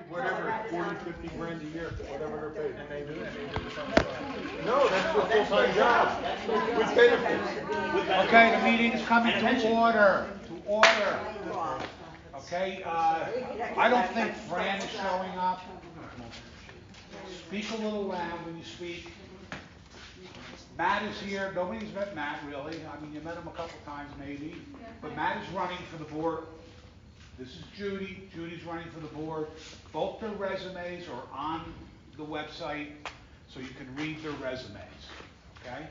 whatever, 40, 50 grand a year, whatever they're paid. And they do that. No, that's a full-time job, with benefits. Okay, the meeting is coming to order, Okay, I don't think Fran is showing up. Speak a little loud when you speak. Matt is here. Nobody's met Matt really. I mean, you met him a couple times maybe. But Matt is running for the board. This is Judy. Judy's running for the board. Both their resumes are on the website, so you can read their resumes. Okay?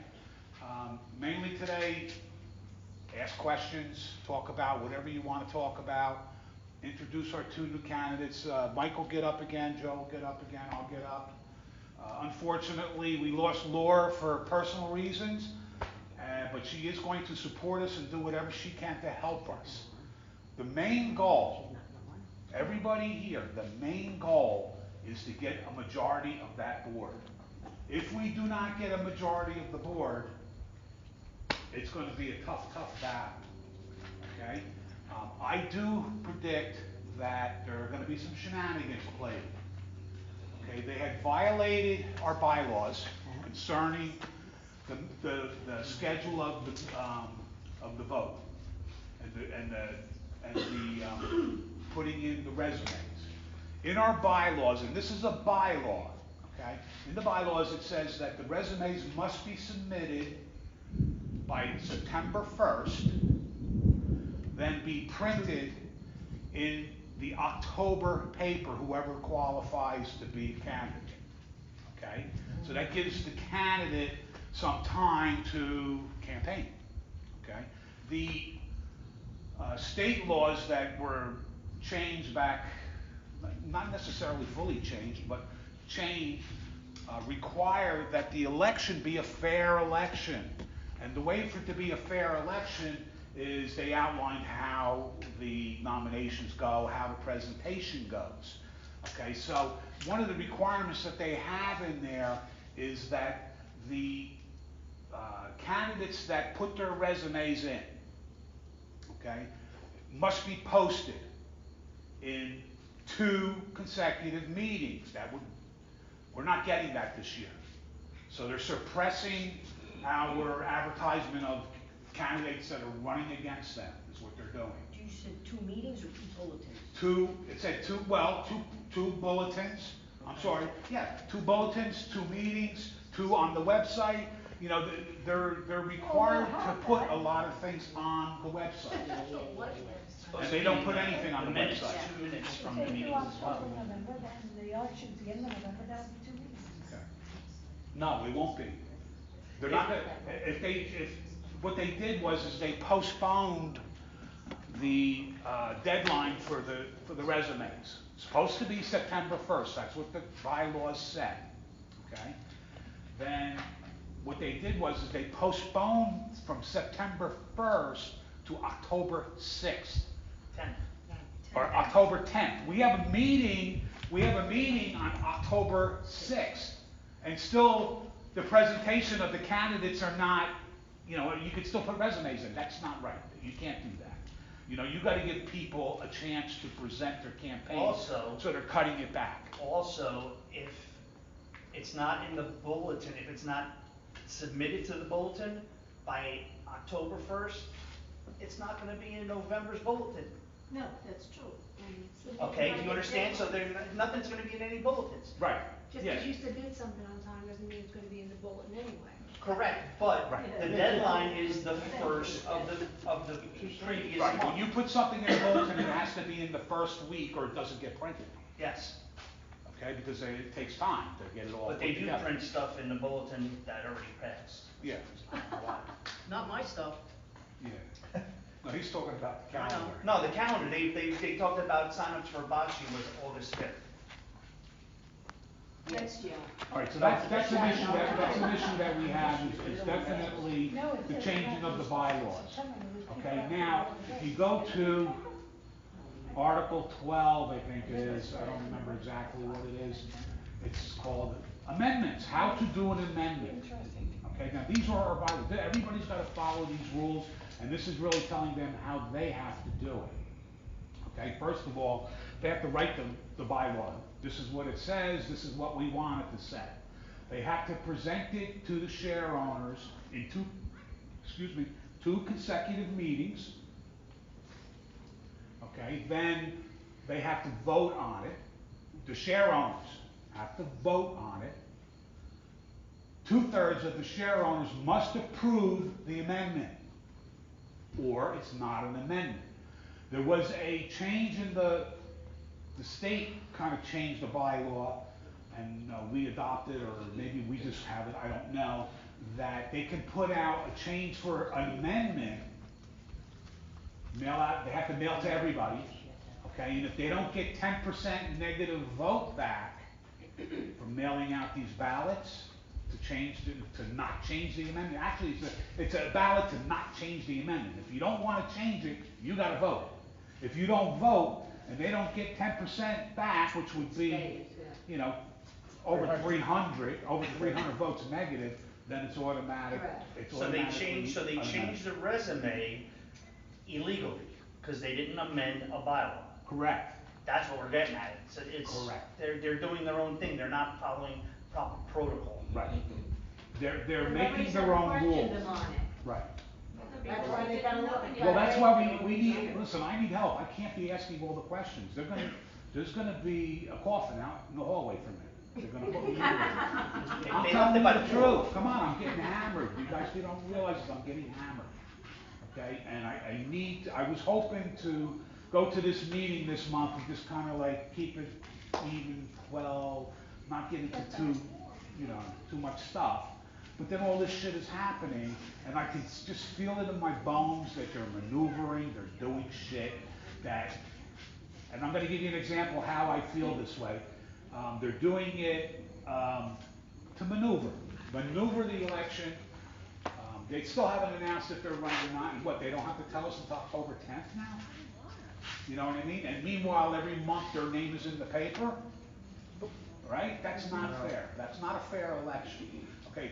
Mainly today, ask questions, talk about whatever you want to talk about. Introduce our two new candidates. Mike will get up again. Joe will get up again. I'll get up. Unfortunately, we lost Laura for personal reasons, but she is going to support us and do whatever she can to help us. The main goal, everybody here, the main goal is to get a majority of that board. If we do not get a majority of the board, it's going to be a tough battle, okay? I do predict that there are going to be some shenanigans played. Okay, they had violated our bylaws concerning the schedule of the vote and the putting in the resumes. In our bylaws, and this is a bylaw, okay? In the bylaws it says that the resumes must be submitted by September 1st, then be printed in the October paper, whoever qualifies to be a candidate, okay? So that gives the candidate some time to campaign, okay? The state laws that were changed back, not necessarily fully changed, but changed, require that the election be a fair election. And the way for it to be a fair election is they outlined how the nominations go, how the presentation goes. Okay, so one of the requirements that they have in there is that the candidates that put their resumes in, okay, must be posted in 2 consecutive meetings. We're not getting that this year. So they're suppressing our advertisement of candidates that are running against them, is what they're doing. You said 2 meetings or 2 bulletins? It said two bulletins. I'm sorry, yeah, 2 bulletins, 2 meetings, 2 on the website. You know, they're required to put a lot of things on the website. And they don't put anything on the website. 2 minutes from If the they do meeting as well. October, November, then the election's the end of November, that'll be 2 meetings. Okay. No, it won't be. They're not gonna, what they did was they postponed the deadline for the resumes. It's supposed to be September 1st, that's what the bylaws said, okay? Then what they did was they postponed from September 1st to October 6th. 10. Or October 10th. We have a meeting on October 6th, and still the presentation of the candidates are not, you know, you could still put resumes in. That's not right. You can't do that. You know, you got to give people a chance to present their campaigns. Also, so they're cutting it back. Also, if it's not in the bulletin, if it's not submitted to the bulletin by October 1st, it's not going to be in November's bulletin. No, that's true. Okay, do you understand? So nothing's going to be in any bulletins. Right. Just Yeah. because you submit something on time doesn't mean it's going to be in the bulletin anyway. Correct, but Right. the deadline is the first of the previous Right. month. When you put something in a bulletin, it has to be in the first week or it doesn't get printed. Yes, Okay, because it takes time to get it all but put they do together. print stuff in the bulletin that already passed. Yeah. I don't know why. Not my stuff. Yeah. No, he's talking about the I know. calendar. No, the calendar, they talked about signups for bocce was August 5th. Yes, yeah. All right, so that's an issue that we have is definitely the changing of the bylaws. Okay, now, if you go to Article 12, I think it is, I don't remember exactly what it is, it's called amendments, how to do an amendment. Okay, now these are our bylaws, everybody's got to follow these rules, and this is really telling them how they have to do it. Okay, first of all, they have to write the bylaw. This is what it says, this is what we want it to say. They have to present it to the share owners in two consecutive meetings. Okay, then they have to vote on it. The share owners have to vote on it. 2/3 of the share owners must approve the amendment, or it's not an amendment. There was a change in the state kind of changed the bylaw, and we adopted, or maybe we just have it, I don't know, that they can put out a change for an amendment, mail out, they have to mail to everybody, okay, and if they don't get 10% negative vote back from mailing out these ballots to not change the amendment, actually it's a ballot to not change the amendment. If you don't want to change it, you got to vote. If you don't vote and they don't get 10% back, which would be, you know, over 300 votes negative, then it's automatic. It's So they automatically changed the resume illegally, because they didn't amend a bylaw. Correct. That's what we're getting at. It's, Correct. they're doing their own thing, they're not following proper protocol. Right. They're making their own rules. Right. That's why they gotta look. Well, that's why we need, listen, I need help. I can't be asking all the questions. There's gonna be a coffin out in the hallway for me. They're gonna put me in there. I'm telling you the truth. Come on, I'm getting hammered. You guys, you don't realize this, I'm getting hammered. Okay, and I was hoping to go to this meeting this month and just kind of like keep it even, well, not get into too much stuff. But then all this shit is happening, and I can just feel it in my bones that they're maneuvering, they're doing shit and I'm gonna give you an example how I feel this way. They're doing it to maneuver the election. They still haven't announced if they're running or not, and what, they don't have to tell us until October 10th now? You know what I mean? And meanwhile, every month their name is in the paper, right? That's not fair. That's not a fair election. Okay,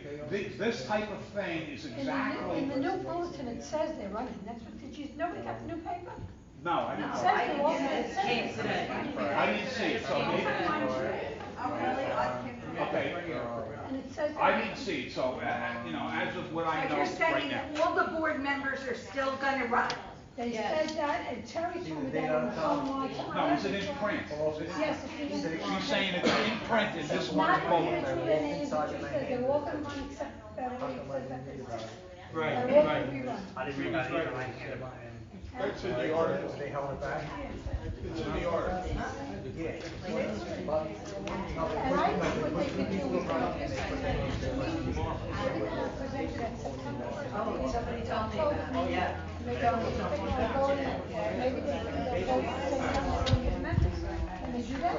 this type of thing is exactly. In the new bulletin, it says they're running, that's what, nobody got the new paper? No, I didn't. It says they're all, it says. I didn't see it, so maybe. Okay. And it says. I didn't see it, so, as of what I So know you're right saying now. that all the board members are still gonna run? They said that, and Terry told me that on the phone once. No, is it in print? Yes, it's in print. She's saying it's in print in this one Not folder. in the names, it just says they're all gonna run except Beverly, it says that they're. Right, They're all right. gonna rerun. I didn't read that either, I handed mine in. That's in the article. They held it back? It's in the article. And I think what they could do is go this way. Everything was presented at September 1st. Somebody told me that. Oh, yeah. They go, they want to vote, maybe they vote at the same time as the amendments. And they do that.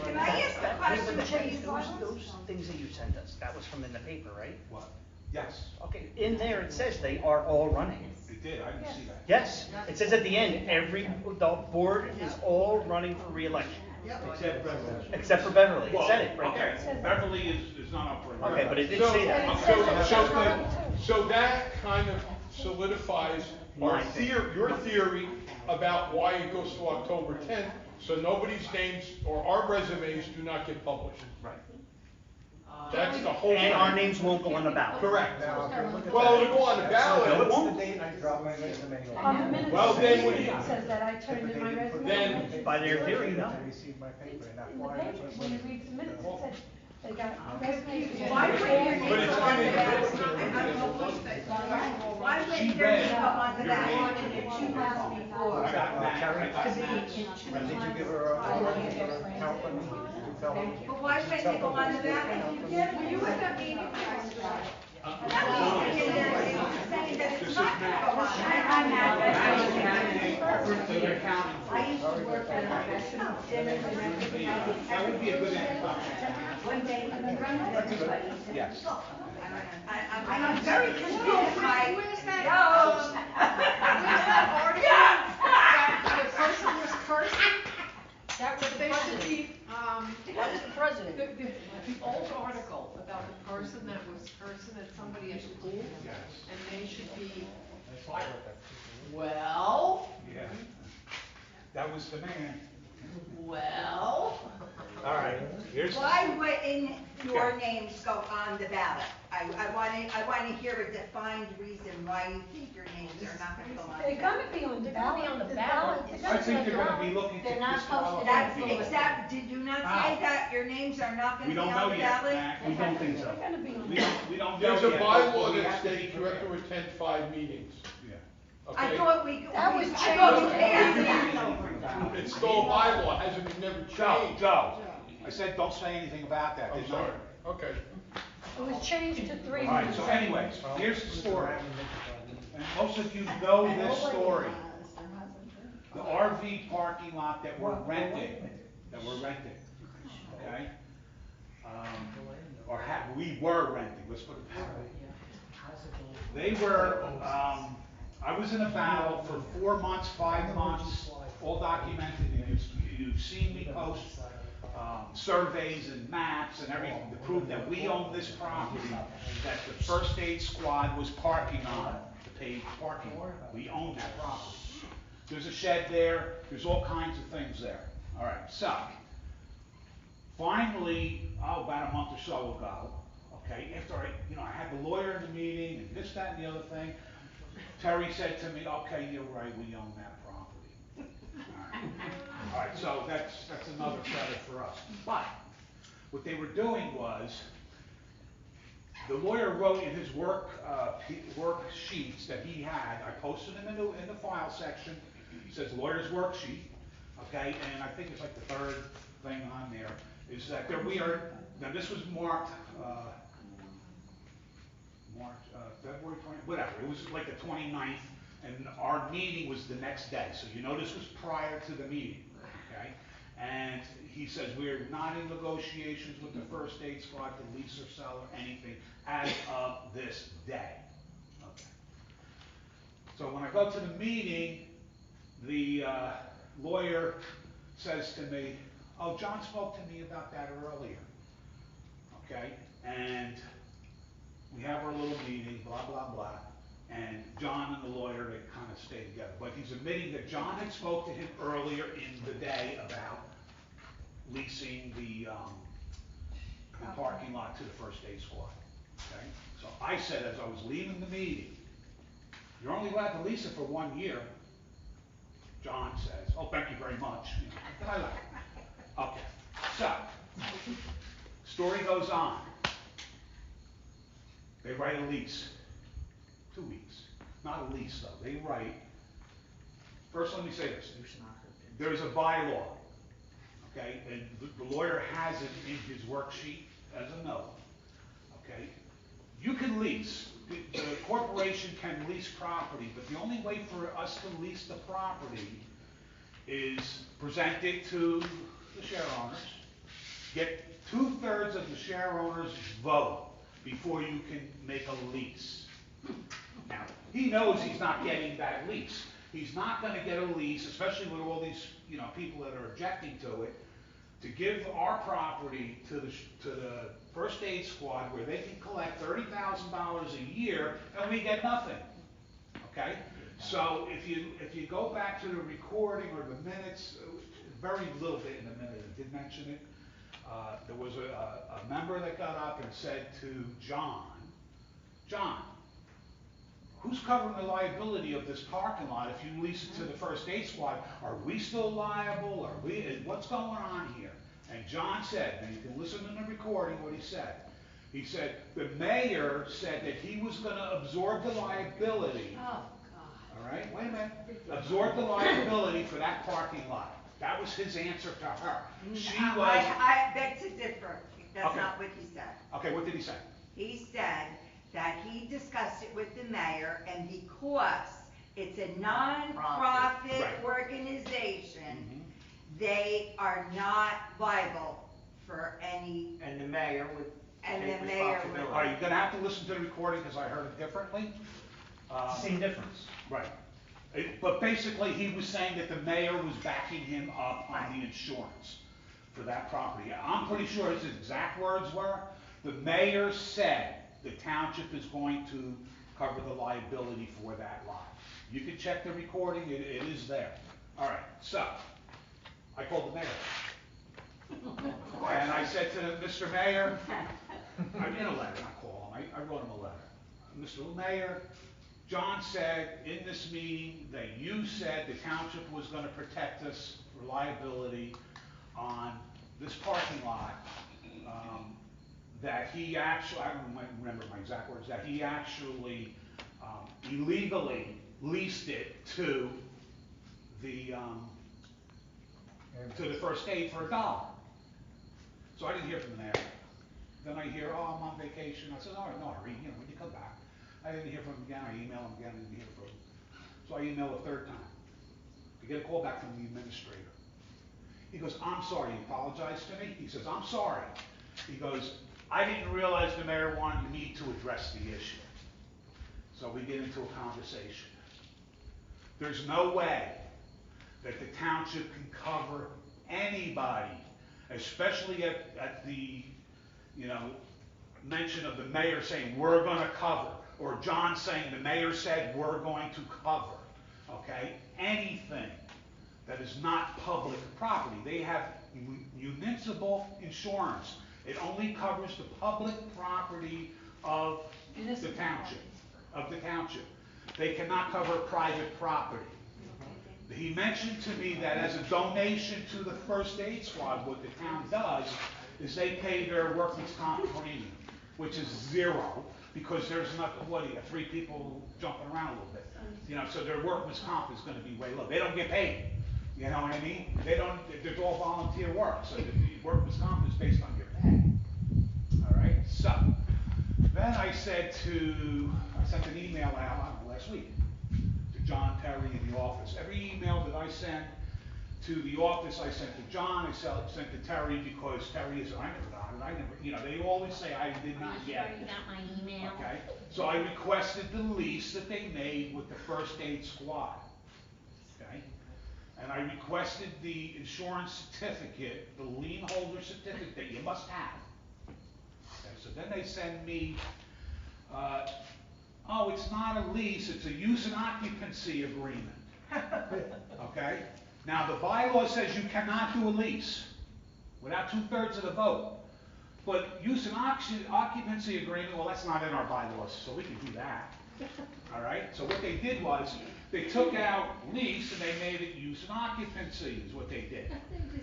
Can I ask a question, please? Those things that you sent us, that was from in the paper, right? What? Yes, Okay, in there it says they are all running. it did, I didn't see that. Yes, it says at the end, the board is all running for re-election, Except Beverly. except for Beverly, it said it right Okay, there. Beverly is not up for. Okay, but it did So, say that. so that kind of solidifies My thing. your theory about why it goes to October 10th, so nobody's names or our resumes do not get published. Right. That's the whole And our thing. names won't go on the ballot. Correct. Now, if you look at Well, that- it'll go on the No, it ballot. won't. What's the date I dropped my resume off? On the minutes, Well, then what do you- it says that I turned in my resume. Then- By their theory, no. To receive my paper, and that's In the why. paper, when you read the minutes, it says they got resumes. Why would your name But go it's on the gonna- ballot? Why would your name go on the ballot in 2 months before? Terry, Did did you give her a count for me? You tell me? But why wouldn't they go on the ballot? Were you at that meeting? I'm not saying that it's not gonna go on. I'm not. I used to work at a restaurant. That would be a good introduction. One day, everybody said, Yes. I'm very confused by. Where's that? Yo. Where's that article that the person was cursing? That was the They should president. be, That was the president. the old article about the person that was cursing at somebody at school, and they should be, well, Yeah. That was the man. Well. All right, here's. Why wouldn't your names go on the ballot? I wanna hear a defined reason why you think your names are not gonna go on the They're ballot. gonna be on the They're gonna be ballot. on the The ballot. I think they're gonna be looking to They're not disqualify. posted. That's exact, did you not say that your names are not gonna We be don't on know the yet, ballot? Mac. We don't think so. They're gonna be on We the don't, we don't know There's a yet, but bylaw we that have to be states you have to prepared. attend 5 meetings, Yeah. I okay? thought we. That was I thought we changed. passed that. It's still a bylaw, hasn't been never Joe, changed. Joe, I said don't say anything about that. I'm didn't I? sorry, okay. It was changed to 3 All right, months. so anyways, here's the story. And most of you know this story. The RV parking lot that we're renting, okay? We were renting, let's put it that way. They were, I was in a battle for 4 months, 5 months, all documented, and you've seen me post surveys and maps and everything to prove that we own this property, that the first aid squad was parking on, the paved parking lot. We own that property. There's a shed there, there's all kinds of things there. All right, so, finally, about a month or so ago, okay, after I had the lawyer in the meeting and this, that, and the other thing, Terry said to me, okay, you're right, we own that property. All right, so that's another credit for us. But what they were doing was, the lawyer wrote in his worksheets that he had, I posted them in the file section, it says lawyer's worksheet, okay, and I think it's like the third thing on there, is that now this was marked, February 20, whatever, it was like the 29th, and our meeting was the next day, so you know this was prior to the meeting, okay? And he says, we're not in negotiations with the first aid squad to lease or sell or anything as of this day. Okay. So when I go to the meeting, the lawyer says to me, oh, John spoke to me about that earlier. Okay, and we have our little meeting, blah, blah, blah, and John and the lawyer, they kind of stay together. But he's admitting that John had spoke to him earlier in the day about leasing the parking lot to the first aid squad, okay? So I said, as I was leaving the meeting, you're only allowed to lease it for 1 year. John says, oh, thank you very much. You know, then I left. Okay, so, story goes on. They write a lease, 2 weeks, not a lease though, they write, first let me say this, there's a bylaw, okay, and the lawyer has it in his worksheet as a note, okay? You can lease, the corporation can lease property, but the only way for us to lease the property is present it to the share owners, get 2/3 of the share owners' vote before you can make a lease. Now, he knows he's not getting that lease. He's not gonna get a lease, especially with all these, people that are objecting to it, to give our property to the first aid squad where they can collect $30,000 a year and we get nothing, okay? So if you go back to the recording or the minutes, very little bit in the minute, I did mention it, there was a member that got up and said to John, who's covering the liability of this parking lot if you lease it to the first aid squad? Are we still liable? What's going on here? And John said, and you can listen in the recording what he said. He said, the mayor said that he was gonna absorb the liability. Oh, God. All right, wait a minute. Absorb the liability for that parking lot. That was his answer to her. She was. I beg to differ, that's Okay. not what he said. Okay, what did he say? He said that he discussed it with the mayor, and because it's a non-profit Right. organization, they are not liable for any, And the mayor would and take the mayor responsibility. would. All right, you're gonna have to listen to the recording because I heard it differently. Same difference. Right. But basically, he was saying that the mayor was backing him up on the insurance for that property. I'm pretty sure his exact words were, the mayor said the township is going to cover the liability for that lot. You can check the recording, it is there. All right, so, I called the mayor. And I said to Mr. Mayor, I'm in a letter, not call him, I wrote him a letter. Mr. Mayor, John said in this meeting that you said the township was gonna protect us for liability on this parking lot. That he actually, I don't remember my exact words, that he actually illegally leased it to the First Aid for $1. So I didn't hear from the mayor. Then I hear, oh, I'm on vacation. I said, all right, no hurry, when you come back. I didn't hear from him again. I emailed him again, I didn't hear from him. So I emailed a third time. I get a call back from the administrator. He goes, I'm sorry, he apologized to me. He says, I'm sorry. He goes, I didn't realize the mayor wanted me to address the issue. So we get into a conversation. There's no way that the township can cover anybody, especially at the, mention of the mayor saying, we're gonna cover, or John saying, the mayor said, we're going to cover, okay? Anything that is not public property. They have municipal insurance. It only covers the public property of the township, They cannot cover private property. He mentioned to me that as a donation to the First Aid Squad, what the town does is they pay their workman's comp premium, which is zero, because there's nothing, 3 people jumping around a little bit. So their workman's comp is gonna be way low. They don't get paid, you know what I mean? It's all volunteer work, so the workman's comp is based on your pay. All right, so, then I sent an email out, I don't know, last week, to John Terry in the office. Every email that I send to the office, I sent to John, I sent to Terry, because Terry is, I never got it, they always say, I did not get it. You got my email? Okay, so I requested the lease that they made with the First Aid Squad, okay? And I requested the insurance certificate, the lien holder certificate that you must have. Okay, so then they send me, oh, it's not a lease, it's a use and occupancy agreement. Okay? Now, the bylaw says you cannot do a lease without 2/3 of the vote. But use and occupancy agreement, well, that's not in our bylaws, so we can do that. All right? So what they did was, they took out lease and they made it use and occupancy is what they did.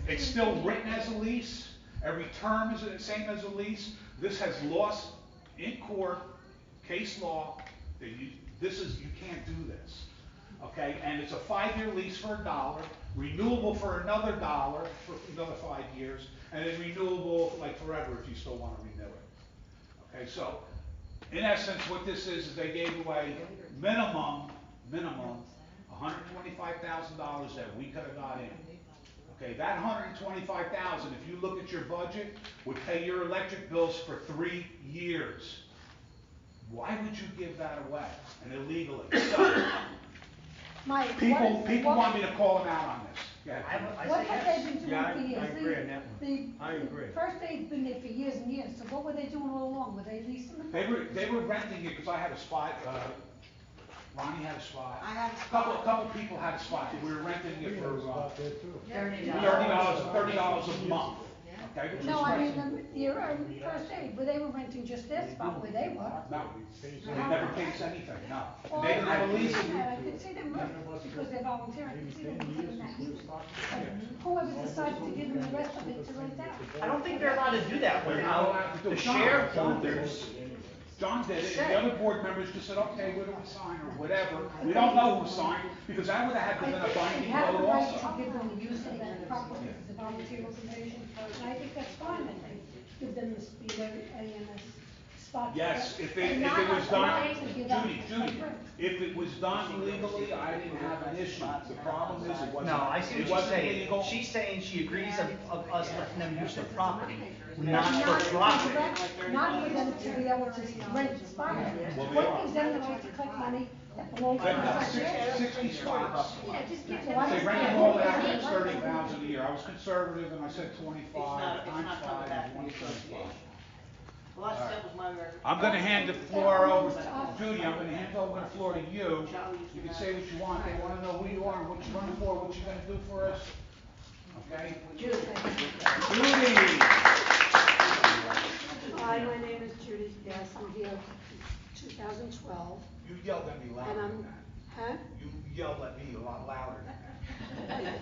It's still written as a lease. Every term is the same as a lease. This has lost in court, case law, that you can't do this. Okay, and it's a 5-year lease for $1, renewable for another $1 for another 5 years, and then renewable like forever if you still want to renew it. Okay, so in essence, what this is they gave away minimum $125,000 that we could have got in. Okay, that $125,000, if you look at your budget, would pay your electric bills for 3 years. Why would you give that away and illegally? So, Mike, people want me to call them out on this. Go ahead. What have they been doing Yeah, for years? I agree on that one. I agree. First Aid's been there for years and years, so what were they doing all along? Were they leasing them? They were renting it because I had a spot, Ronnie had a spot. I had a A spot. couple people had a spot, we were renting it for $30. $30 a month. Okay, which No, was I great. mean, your First Aid, where they were renting just their spot where they were. No, they never paid us anything, no. Well, And they didn't have a lease. I could see them, because they're volunteer, I could see them giving that use. But whoever decided to give them the rest of it to rent out. I don't think they're allowed to do that without the shareholders. John did it, and the other board members just said, okay, we're gonna sign or whatever. We don't know who signed, because that would have had to been a They binding have the vote right also. to give them the use of that property as a volunteer organization, and I think that's fine, that they give them the AMS spot. Yes, if And it not was done, allowed to give out Judy, if it was done legally, I didn't have an issue. The problem is it wasn't. No, I see it what she's wasn't saying. legal. She's saying she agrees of us letting them use the property, not Not for for profit. direct, not for them to be able to rent the spot. What gives them the right to collect money that belongs to They the got First Aid? 60 spots. Yeah, just give They them. rented all out, it's 30,000 a year. I was conservative and I said 25 It's times not 5 coming back is from the 125. Well, that was my record. I'm gonna hand the floor over, Judy, I'm gonna hand over the floor to you. You can say what you want, they wanna know who you are, what you're running for, what you're gonna do for us. okay? Judy. Judy! Hi, my name is Judy, yes, I'm here 2012, You yelled at me and louder I'm, than that. huh? You yelled at me a lot louder than that.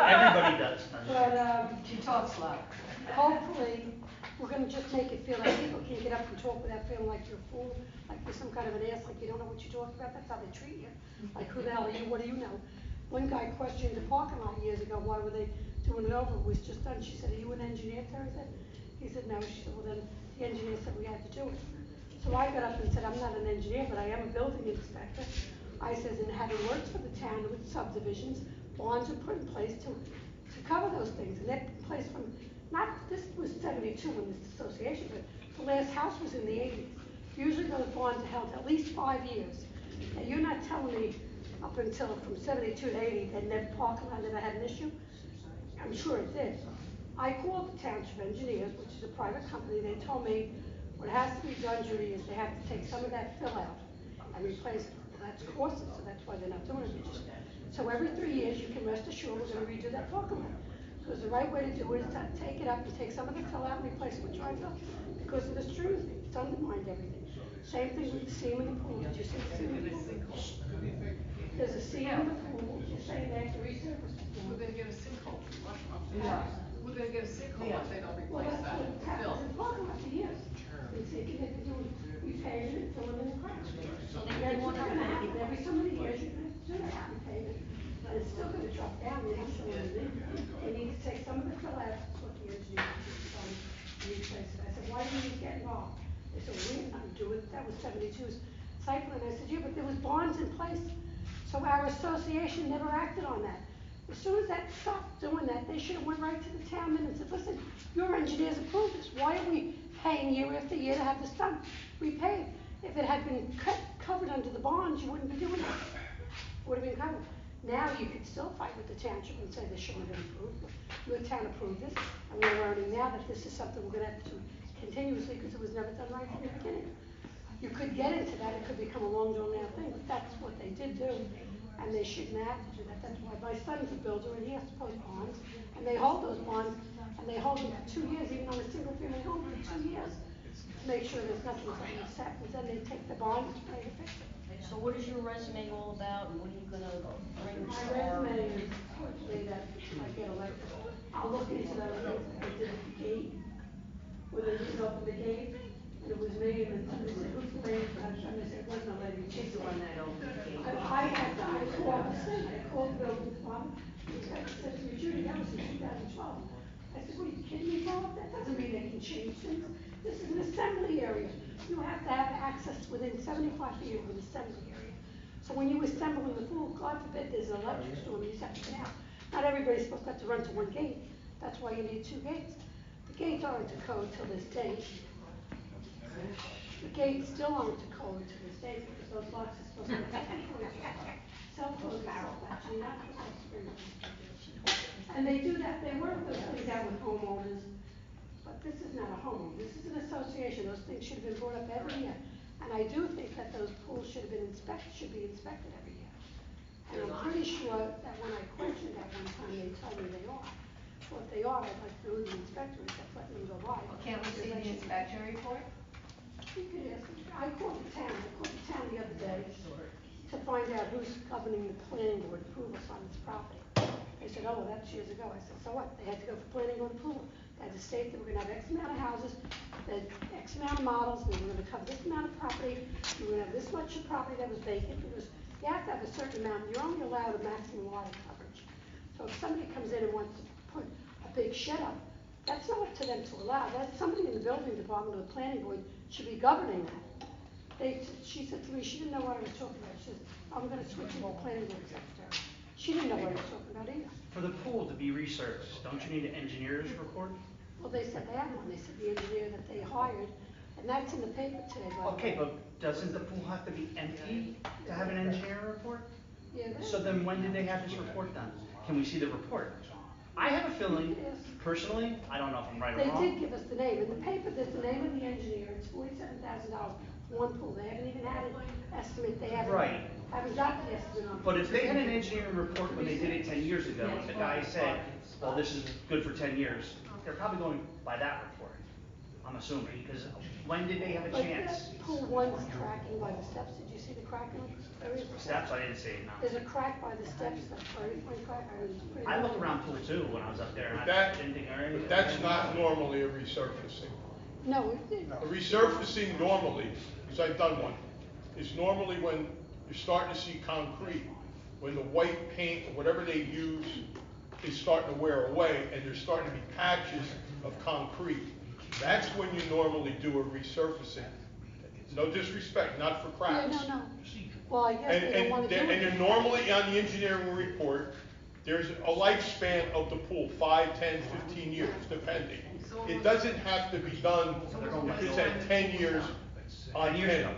Everybody does. But, She talks loud. hopefully, we're gonna just make it feel like people can get up and talk without feeling like you're a fool, like you're some kind of an ass, like you don't know what you're talking about, that's how they treat you. Like, who the hell are you, what do you know? One guy questioned the parking lot years ago, why were they doing it over, it was just done, she said, are you an engineer, Thursday? He said, no, she said, well then, the engineer said we had to do it. So I got up and said, I'm not an engineer, but I am a building inspector. I says, and having worked for the town with subdivisions, bonds are put in place to cover those things, and they're in place from, not, this was 72 when this association, but the last house was in the 80s. Usually those bonds are held at least 5 years. Now, you're not telling me up until from 72 to 80 that never parking lot never had an issue? I'm sure it did. I called the Township Engineers, which is a private company, they told me what has to be done, Judy, is they have to take some of that fill out and replace it. Well, that's costly, so that's why they're not doing it. So every 3 years, you can rest assured we're gonna redo that parking lot. Because the right way to do it is to take it up and take some of the fill out and replace it with dry fill. Because of the streams, it's undermined everything. Same thing with the seam in the pool, did you see the seam in the pool? There's a seam in the pool, you're saying they have to resurface the pool. We're gonna get a sinkhole. Yeah. We're gonna get a sinkhole if they don't Well, replace that's that. what happens Bill. in parking lot for years. They've been repaving and filling in the cracks. That's what's gonna happen, every so many years, you're gonna do that repaving, but it's still gonna drop down, they're not showing anything. They need to take some of the fill out, that's what the engineer told me, and replace it. I said, why do you need to get involved? They said, we didn't have to do it, that was 72's site plan. I said, yeah, but there was bonds in place, so our association never acted on that. As soon as that stopped doing that, they should have went right to the town and said, listen, your engineers approved this, why are we paying year after year to have this done? Repaved. If it had been covered under the bonds, you wouldn't be doing it. It would have been covered. Now you could still fight with the township and say this shouldn't have been approved. The town approved this, and we're learning now that this is something we're gonna have to do continuously because it was never done right from the beginning. You could get into that, it could become a long drawn out thing, but that's what they did do, and they shouldn't have to do that. That's why my son's a builder and he has to post bonds, and they hold those bonds, and they hold them for 2 years, even on a single family home for 2 years. To make sure there's nothing that happens, then they take the bond to pay to fix it. So what is your resume all about, and what are you gonna bring My to our? resume is hopefully that I get elected. I'll look into those things that they did at the gate, where they didn't open the gate, and it was me, and then somebody said, who's the lady? And I said, it wasn't a lady. She's the one that opened the gate. I called the city, I called the building department, the inspector said to me, Judy, that was in 2012. I said, what, are you kidding me, Bob? That doesn't mean they can change things. This is an assembly area. You have to have access within 75 feet of an assembly area. So when you assemble in the pool, God forbid there's an electric storm, you just have to get out. Not everybody's supposed to have to run to one gate. That's why you need 2 gates. The gates aren't to code till this day. The gates still aren't to code to this day because those locks are supposed to be self-closing, actually not spring. And they do that, they work those things out with homeowners, but this is not a homeowner, this is an association, those things should have been brought up every year. And I do think that those pools should be inspected every year. And I'm pretty sure that when I questioned that one time, they told me they are. So if they are, I'd like to go to the inspector and just let them go by. Well, can't we see the inspection report? You could ask them. I called the town the other day to find out who's governing the planning board approvals on this property. They said, oh, well, that's years ago. I said, so what? They had to go for planning board approval. They had to state that we're gonna have X amount of houses, that X amount of models, we were gonna cover this amount of property, we were gonna have this much of property that was vacant, because you have to have a certain amount, you're only allowed a maximum lot of coverage. So if somebody comes in and wants to put a big shed up, that's not up to them to allow. That's somebody in the building department or the planning board should be governing that. She said to me, she didn't know what I was talking about. She says, I'm gonna switch into the planning board secretary. She didn't know what I was talking about either. For the pool to be resurfaced, don't you need an engineer's report? Well, they said they had one. They said the engineer that they hired, and that's in the paper today, by the way. Okay, but doesn't the pool have to be empty to have an engineer report? Yeah, they- So then when did they have this report done? Can we see the report? I have a feeling, personally, I don't know if I'm right or They wrong. did give us the name. In the paper, there's the name of the engineer. It's $47,000 for one pool. They haven't even had an estimate. They haven't. Right. Haven't got the estimate on. But if they had an engineering report when they did it 10 years ago, and the guy said, well, this is good for 10 years, they're probably going by that report, I'm assuming, because when did they have a But chance? pool one's cracking by the steps, did you see the crack in it? There is a Steps, I didn't see it, no. There's a crack by the steps, that's very fine crack, I mean, it's pretty. I looked around pool two when I was up there, and I That, didn't think, all right. but that's not normally a resurfacing. No, A resurfacing normally, because I've done one, is normally when you're starting to see concrete, when the white paint or whatever they use is starting to wear away and there's starting to be patches of concrete. That's when you normally do a resurfacing. No disrespect, not for yeah, cracks. no. Well, I guess they don't wanna do it. And you're normally on the engineering report, there's a lifespan of the pool, 5, 10, 15 years, depending. It doesn't have to be done, if it's at 10 years on 10.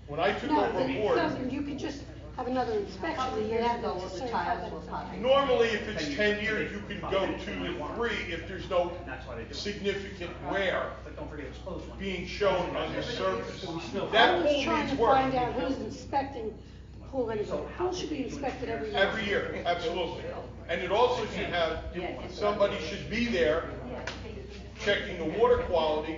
When I took No, over a it board, doesn't, you could just have another inspection, and you have to certify that it's okay. normally if it's 10 years, you can go 2 to 3 if there's no That's why they do it. significant wear But don't forget it was closed one. being shown on the surface. I That was pool trying needs to find work. out who's inspecting the pool anyway. The pool should be inspected every year. Every year, absolutely. And it also should have, somebody should be there checking the water quality.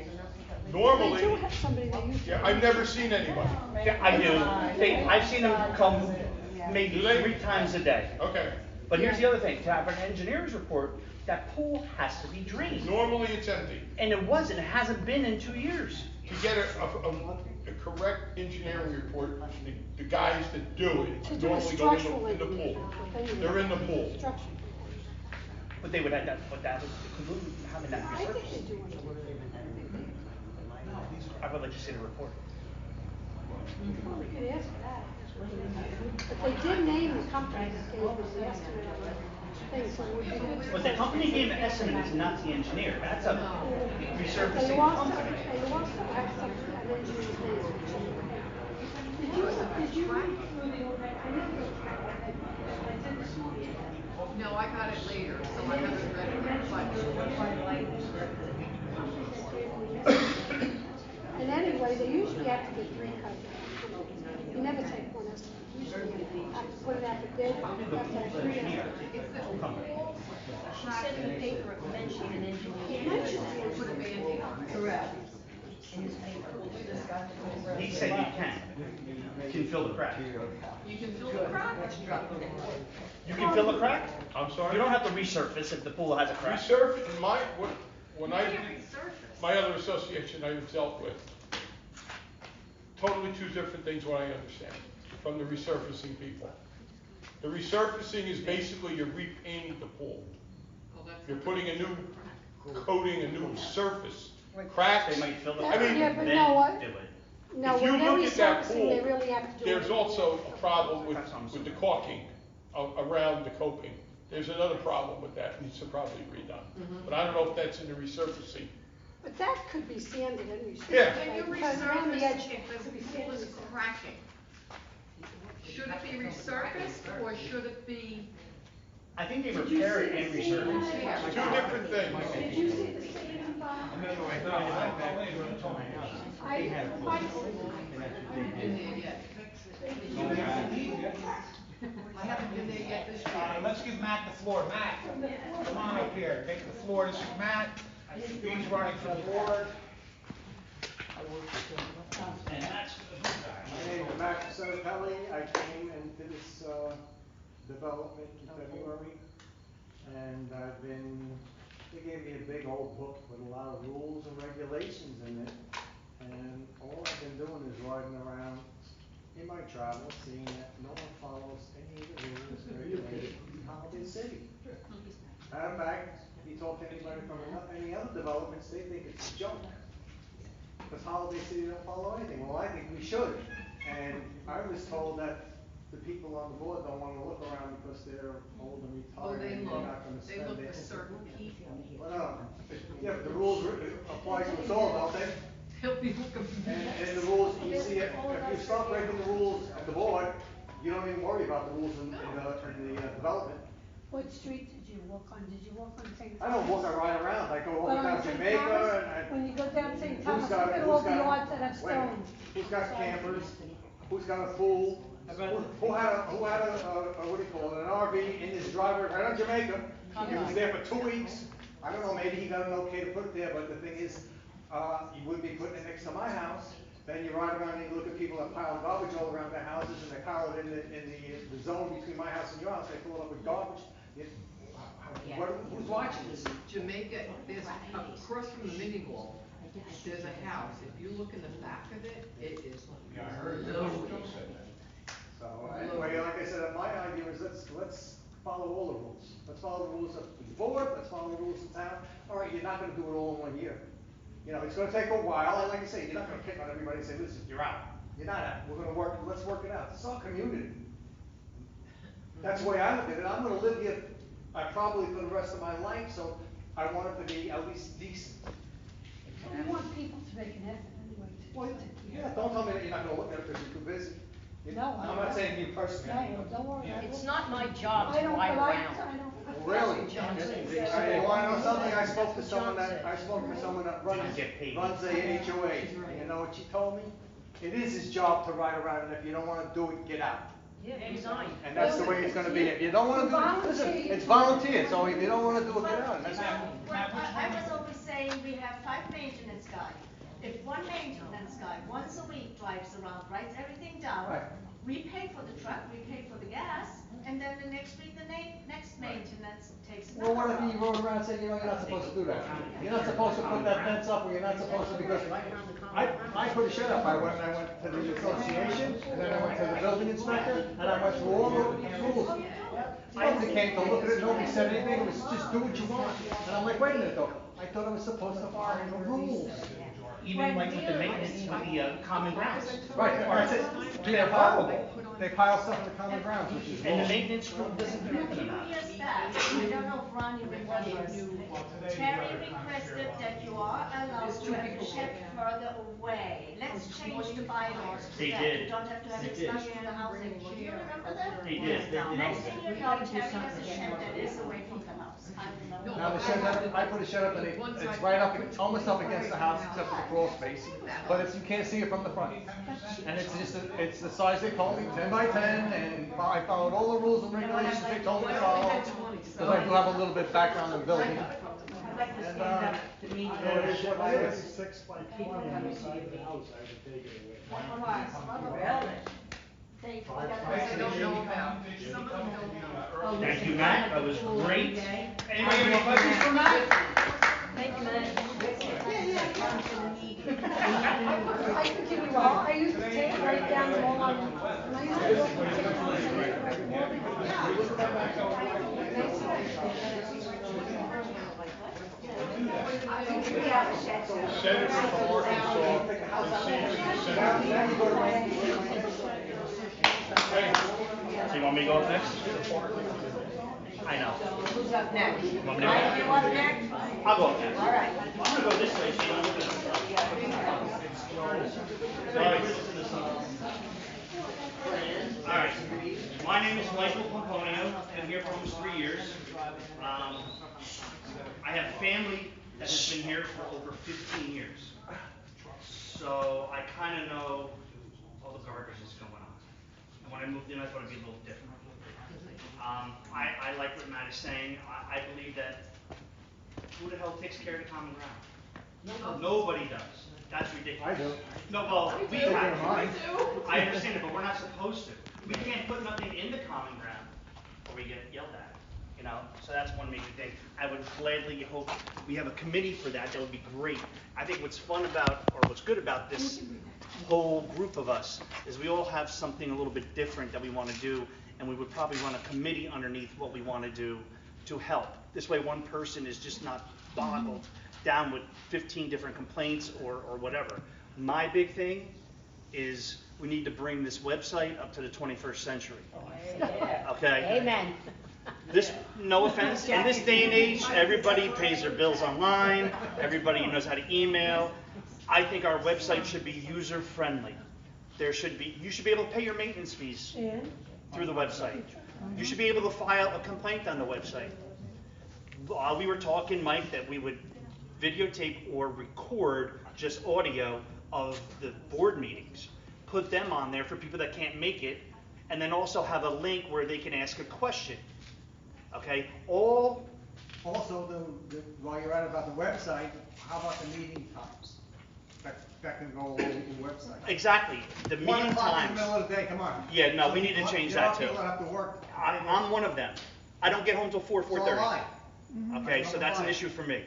They do Normally, have somebody that used to. yeah, I've never seen anybody. Yeah, I do. I've seen them come maybe Do they? 3 times a day. Okay. But here's the other thing, to have an engineer's report, that pool has to be drained. Normally it's empty. And it wasn't, it hasn't been in 2 years. To get a correct engineering report, the guys that do To it do a normally go structural in the engineer. pool. They're in the pool. Structural. But they would have that, but that would conclude having that I think they resurfaced. do. I would like to see the report. Well, we could ask for that. But they did name the company that gave us the estimate of the thing, so it would be good to. But the company gave an estimate is not the engineer, that's a They resurfacing also, company. they also have some, an engineer's name. Did you read through the, I never go through it. I did this morning. No, I got it later, so I haven't read it, but. And anyway, they usually have to get 3 cuts. You never take one estimate. Usually you have to put it out to bid, you have to have 3 estimates. She said in the paper it mentioned an engineer. Put a Band-Aid on it. Correct. In his paper. He said you can fill the crack. You can fill the crack. You can fill the crack? I'm sorry? You don't have to resurface if the pool has a crack. Resurface, when I You did can't resurface. my other association I dealt with, totally 2 different things what I understand from the resurfacing people. The resurfacing is basically you're repainting the pool. Well, that's You're not- putting a new coating, a new surface. Cracks. They might fill the I crack mean, Yeah, and but then know what? do it. No, if you when they're look at that resurfacing, they pool, really have to do it. there's also a problem with the caulking around the coping. There's another problem with that, needs to probably be redone. But I don't know if that's in the resurfacing. But that could be sanded and resurfaced. Yeah. When you Because around the edge, resurface, it could be if the pool sanded. is cracking, should it be resurfaced or should it be? I think they Did you repair see it and the sand? resurface. 2 different things. Did you see the sand, Bob? I didn't quite Been there yet. I haven't been there yet this year. Let's give Matt the floor. Matt, come on up here, take the floor. This is Matt. He's running for the board. And that's. My name is Max Saratelli. I came into this development in February, and they gave me a big old book with a lot of rules and regulations in it, and all I've been doing is riding around in my travels, seeing that no one follows any of the rules and regulations in Holiday City. Matter of fact, if you talk to anybody from any other developments, they think it's a joke. Because Holiday City don't follow anything. Well, I think we should. And I was told that the people on the board don't wanna look around because they're old and Oh, retired they and they're not gonna look, they spend look it. for certain people. Well, no, yeah, but the rules apply to us all, don't they? They'll be looking for And the rules, you see, if you stop breaking the rules at the board, you don't even worry about the rules in the development. What street did you walk on? Did you walk on St. Thomas? I don't walk, I ride around, I go all But the way on down St. Jamaica Thomas, and. when you go down St. Who's Thomas, got look it? at all Who's the got- yards that have wait a minute. stones. Who's got campers? Who's got a pool? Who had a, what do you call it, an RV in his driveway right on Jamaica? It was there for 2 weeks. I don't know, maybe he got an okay to put it there, but the thing is, you wouldn't be putting it next to my house. Then you ride around and you look at people that pile garbage all around their houses, and they pile it in the zone between my house and your house, they fill it up with garbage. Who's watching this? Jamaica, there's, across from the mini mall, there's a house, if you look in the back of it, it is loaded. So, anyway, like I said, my idea is let's follow all the rules. Let's follow the rules of the board, let's follow the rules of town. All right, you're not gonna do it all in 1 year. You know, it's gonna take a while, and like I say, you're not gonna pick on everybody and say, listen, you're out. You're not out. We're gonna let's work it out. It's our community. That's the way I look at it. I'm gonna live here, probably for the rest of my life, so I want it to be at least decent. We want people to make an effort anyway. Well, yeah, don't tell me that you're not gonna look at it because you're too busy. No, I'm not saying you personally. No, don't worry. I It's will. not my job I to don't, ride but I around. don't. Really? Johnson. You wanna know something? I spoke to someone that runs Get paid. a HOA, and you know what she told me? It is his job to ride around, and if you don't wanna do it, get out. Yeah, resign. And that's the way it's gonna be. If you don't wanna do it, listen, it's volunteer, so if you don't wanna do it, get out. That's Well, I was always saying we have 5 maintenance guys. If one maintenance guy once a week drives around, writes everything down, Right. we pay for the truck, we pay for the gas, and then the next week, the next maintenance takes Well, what another if you hour. rode around and said, you know, you're not supposed to do that? You're not supposed to put that fence up, or you're not supposed to, because I put a shed up, I went to the association, and then I went to the building inspector, and I went through all the rules. Nobody came to look at it, nobody said anything, it was just do what you want. And I'm like, wait a minute though, I thought I was supposed to follow the rules. Even like with the maintenance, with the common grounds. Right, that's it, they're horrible, they pile stuff in the common grounds, which is And the wrong. maintenance group doesn't do anything A about few it. years back, I don't know if Ronnie remembers, Terry requested that you are allowed to have the shed further away. Let's change the bylaws to They that. did. You don't have to have They it did. stuck in the housing. Do you remember that? They did. Next thing you know, Terry has a shed that is away from the house. I remember. Now, the shed, I put a shed up, and it's right up, almost up against the house, except for the crawl space, but you can't see it from the front. And it's just, it's the size they told me, 10 by 10, and I followed all the rules and regulations they told me to follow, because I do have a little bit background in building. I'd like to And, stand up to meet it is what it is. 6 by 20 on the side of the house, I would take it away. Really? They, I don't know about, some of them don't know. Thank you, Matt, that was great. Anybody have any questions for Matt? Thank you, man. I can give you all, I used to take, write down them all on, when I used to work with tickets, I used to write them I think we have a shed. Senator from Arkansas concedes the Senate. So you want me to go up next? I know. Who's up next? You want me to go? Mike, you up next? I'll go up next. All right. I'm gonna go this way, so you don't look All right, my name is Michael Pomponio, been here for almost 3 years. I have family that has been here for over 15 years. So I kind of know all the garbage that's going on. And when I moved in, I thought it'd be a little different. I like what Matt is saying. I believe that who the hell takes care of the common ground? Nobody does. That's ridiculous. I do. No, well, we have. mine. I understand it, but we're not supposed to. We can't put nothing in the common ground or we get yelled at, you know? So that's one major thing. I would gladly hope we have a committee for that. That would be great. I think what's fun about, or what's good about this whole group of us is we all have something a little bit different that we want to do, and we would probably run a committee underneath what we want to do to help. This way one person is just not boggled down with 15 different complaints or whatever. My big thing is we need to bring this website up to the 21st century. Okay? Amen. This, no offense, in this day and age, everybody pays their bills online, everybody knows how to email. I think our website should be user-friendly. You should be able to pay your maintenance fees through the website. You should be able to file a complaint on the website. We were talking, Mike, that we would videotape or record just audio of the board meetings, put them on there for people that can't make it, and then also have a link where they can ask a question. Okay? All Also, while you're at about the website, how about the meeting times? That can go all over the website. Exactly, the 1 meeting o'clock in times. the middle of the day, come on. Yeah, no, we need to change that too. There are people that have to work. I'm one of them. I don't get home till 4, So 4:30. am I. Okay, so that's an issue for me.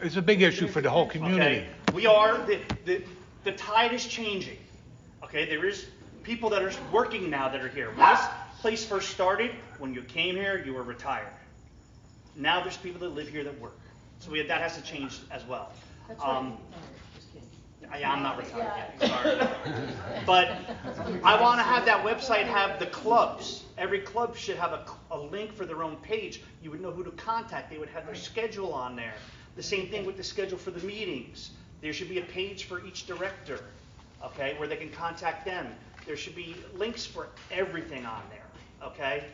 It's a big issue for the whole community. Okay, we are, the tide is changing. Okay, there is people that are working now that are here. When this place first started, when you came here, you were retired. Now there's people that live here that work. So that has to change as well. I'm not retired yet, sorry. But I want to have that website have the clubs. Every club should have a link for their own page. You would know who to contact. They would have their schedule on there. The same thing with the schedule for the meetings. There should be a page for each director, okay, where they can contact them. There should be links for everything on there, okay?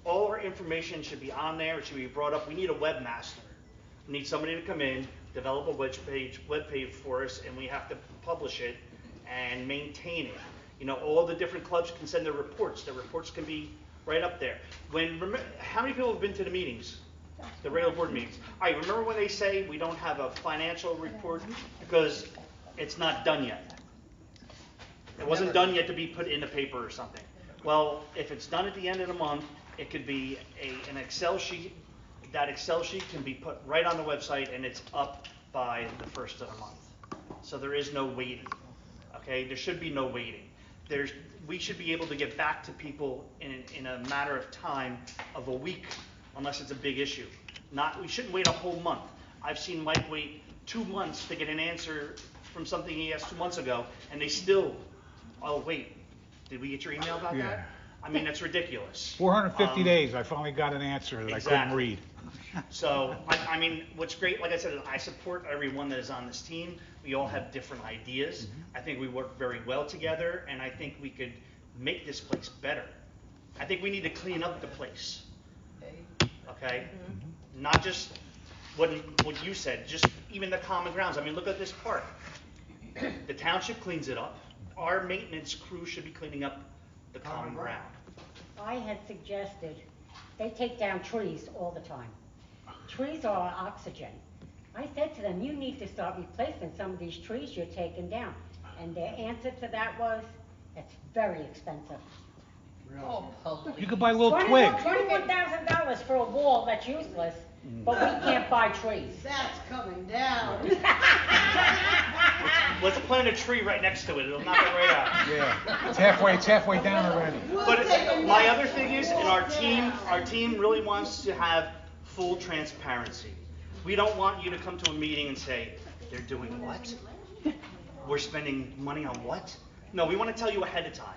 All our information should be on there. It should be brought up. We need a webmaster. We need somebody to come in, develop a web page for us, and we have to publish it and maintain it. You know, all the different clubs can send their reports. Their reports can be right up there. How many people have been to the meetings? The regular board meetings. All right, remember when they say we don't have a financial report because it's not done yet? It wasn't done yet to be put in the paper or something. Well, if it's done at the end of the month, it could be an Excel sheet. That Excel sheet can be put right on the website and it's up by the first of the month. So there is no waiting, okay? There should be no waiting. We should be able to get back to people in a matter of time of a week, unless it's a big issue. We shouldn't wait a whole month. I've seen Mike wait 2 months to get an answer from something he asked 2 months ago, and they still, oh wait, did we get your email about Yeah. that? I mean, that's ridiculous. 450 days, I finally got an answer that I couldn't Exactly. read. So, I mean, what's great, like I said, is I support everyone that is on this team. We all have different ideas. I think we work very well together, and I think we could make this place better. I think we need to clean up the place. Okay? Not just what you said, just even the common grounds. I mean, look at this park. The township cleans it up. Our maintenance crew should be cleaning up the common ground. I had suggested, they take down trees all the time. Trees are our oxygen. I said to them, you need to start replacing some of these trees you're taking down. And their answer to that was, it's very expensive. You could buy little twigs. $21,000 for a wall that's useless, but we can't buy trees. That's coming down. Let's plant a tree right next to it. It'll knock it right out. Yeah, it's halfway down already. But my other thing is, and our team really wants to have full transparency. We don't want you to come to a meeting and say, they're doing what? We're spending money on what? No, we want to tell you ahead of time.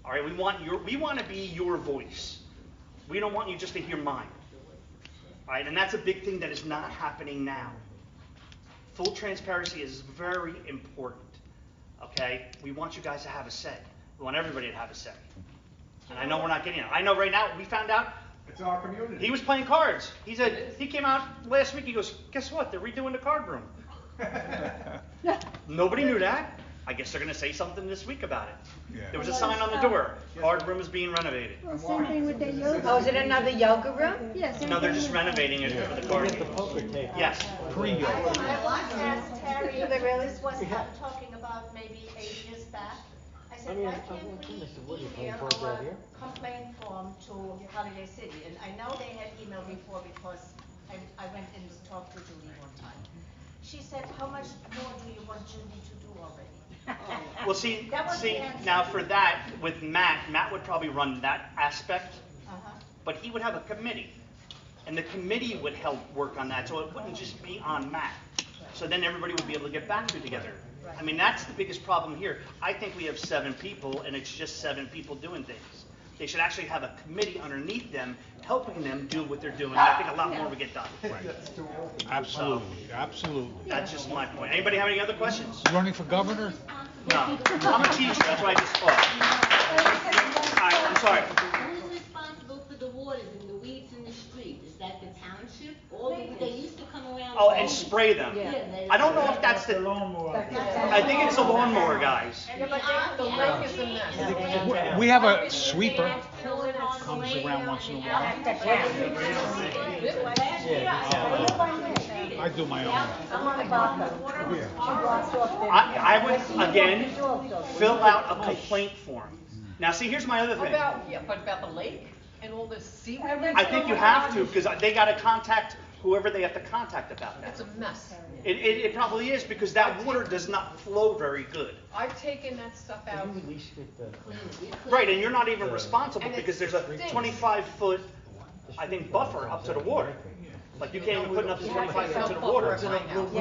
All right, we want to be your voice. We don't want you just to hear mine. All right, and that's a big thing that is not happening now. Full transparency is very important. Okay, we want you guys to have a say. We want everybody to have a say. And I know we're not getting it. I know right now we found out. It's our community. He was playing cards. He came out last week. He goes, guess what? They're redoing the card room. Nobody knew that. I guess they're going to say something this week about it. Yeah. There was a sign on the door. Card room is being renovated. Well, same thing with the yoga. Oh, is it another yoga room? Yeah, same No, they're thing just with- renovating it for the card room. Yes. Pre-yoga. I once asked Terry, this was talking about maybe 8 years back. I said, why can't we email our complaint form to Holiday City? And I know they had emailed before because I went and talked to Judy one time. She said, how much more do you want Judy to do already? Well, see, That was the answer. now for that, with Matt would probably run that aspect, Uh-huh. but he would have a committee. And the committee would help work on that, so it wouldn't just be on Matt. So then everybody would be able to get back to together. I mean, that's the biggest problem here. I think we have 7 people, and it's just 7 people doing things. They should actually have a committee underneath them, helping them do what they're doing. I think a lot more would get done. Absolutely, absolutely. That's just my point. Anybody have any other questions? Running for governor? No. I'm a teacher, that's what I just thought. All right, I'm sorry. Who's responsible for the waters and the weeds in the street? Is that the township? They used to come around. Oh, and spray them. Yeah. I don't know if that's the, I think it's the lawnmower guys. Yeah, but the lake is a mess. We have a sweeper. Pull it on comes around once in a while. That's the town. I do my own. I'm on the bottom. Here. I would, again, fill out a complaint form. Now, see, here's my other thing. But about the lake and all this seaweed? I think you have to, because they gotta contact whoever they have to contact about that. It's a mess. It probably is, because that water does not flow very good. I've taken that stuff out. Right, and you're not even responsible, And it because there's a stinks. 25-foot, I think, buffer up to the water. Like, you can't even put enough to 25 feet to the water. You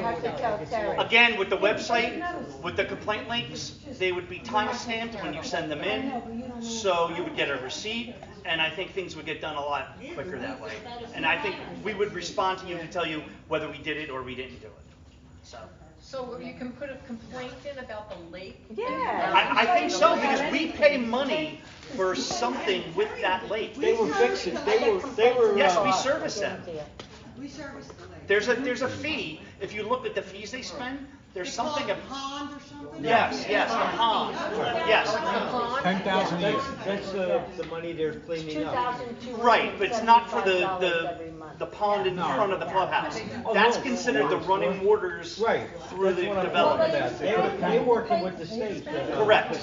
have to tell Terry. Again, with the website, with the complaint links, they would be time-stamped when you send them in, so you would get a receipt, and I think things would get done a lot quicker that way. And I think we would respond to you to tell you whether we did it or we didn't do it, so. So you can put a complaint in about the lake? Yeah. I think so, because we pay money for something with that lake. They were fixing, they were. Yes, we service them. We service the lake. There's a fee. If you look at the fees they spend, there's something. Pond or something? Yes, a pond. Yes. 10,000 a year. That's the money they're cleaning up. Right, but it's not for the pond in front of the clubhouse. That's considered the running waters Right. through the That's what I'm development. talking about. They're working with the state. Correct.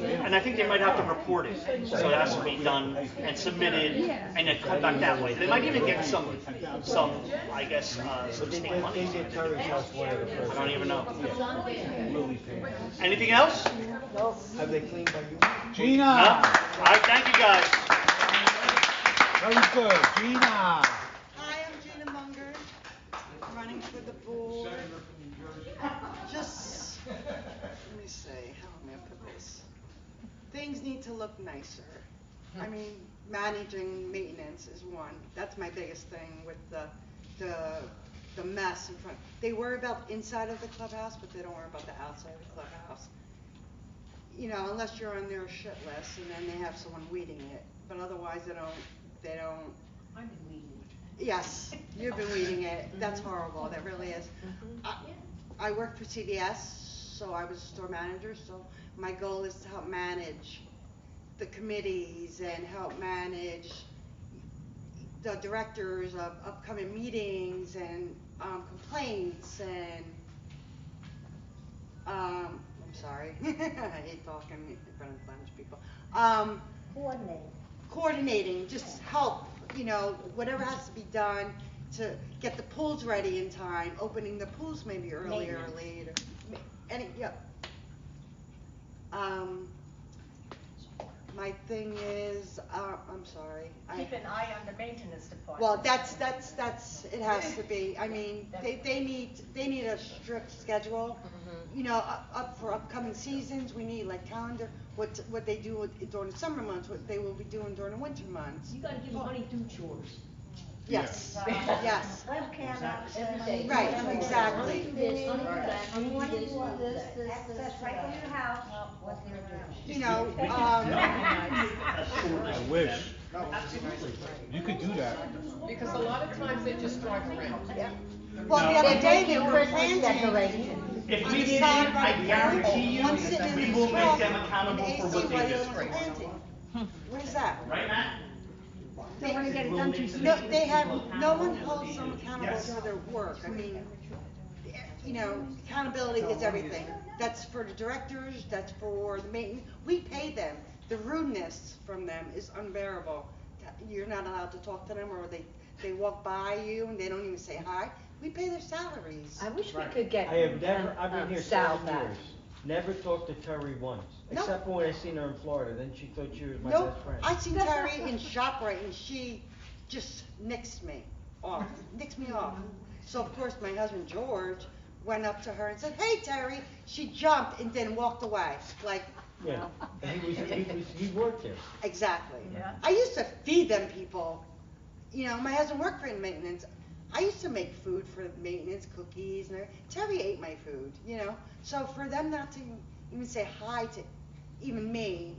And I think they might have to report it, so it has to be done and submitted, and then come back that way. They might even get some, I guess, some They state money. did Terry's house one of the first. I don't even know. Louis paid. Anything else? Have they cleaned by you? Gina, No? All right, thank you, guys. very good. Gina. Hi, I'm Gina Munger, running for the board. Just, let me see, how am I gonna put this? Things need to look nicer. I mean, managing maintenance is one. That's my biggest thing with the mess in front. They worry about the inside of the clubhouse, but they don't worry about the outside of the clubhouse. You know, unless you're on their shit list and then they have someone weeding it, but otherwise they don't. I've been weeding it. Yes, you've been weeding it. That's horrible. That really is. I worked for CVS, so I was a store manager, so my goal is to help manage the committees and help manage the directors of upcoming meetings and complaints and I'm sorry, I hate talking in front of a bunch of people. Coordinating, just help, you know, whatever has to be done to get the pools ready in time, opening the pools maybe earlier or later. My thing is, I'm sorry. Keep an eye on the maintenance department. Well, that's, it has to be, I mean, they need a strict schedule. You know, up for upcoming seasons, we need like calendar, what they do during the summer months, what they will be doing during the winter months. You gotta give money to chores. Yes, yes. Webcam access. Right, exactly. Access right from your house. You know, I wish. You could do that. Because a lot of times they just drive around. well, the other day they were Christmas planting. decorations. If we did it, I guarantee you, One sitting in we the will make truck, them accountable and for AC what they while do. they were planting. Where's that? Right, Matt? Don't wanna get it done too soon. No, they have, no one holds them accountable for their work. I mean, you know, accountability is everything. That's for the directors, that's for the maintenance. We pay them. The rudeness from them is unbearable. You're not allowed to talk to them, or they walk by you and they don't even say hi. We pay their salaries. I wish we could get. I have never, I've been here Sal 7 back. years, never talked to Terry once, No. except for when I seen her in Florida, then she thought she was my Nope, best friend. I seen Terry in ShopRite and she just nixed me off. So of course my husband George went up to her and said, "Hey Terry," she jumped and then walked away, like, Yeah, he worked there. exactly. Yeah. I used to feed them people. You know, my husband worked for maintenance. I used to make food for maintenance, cookies and everything. Terry ate my food, you know. So for them not to even say hi to even me,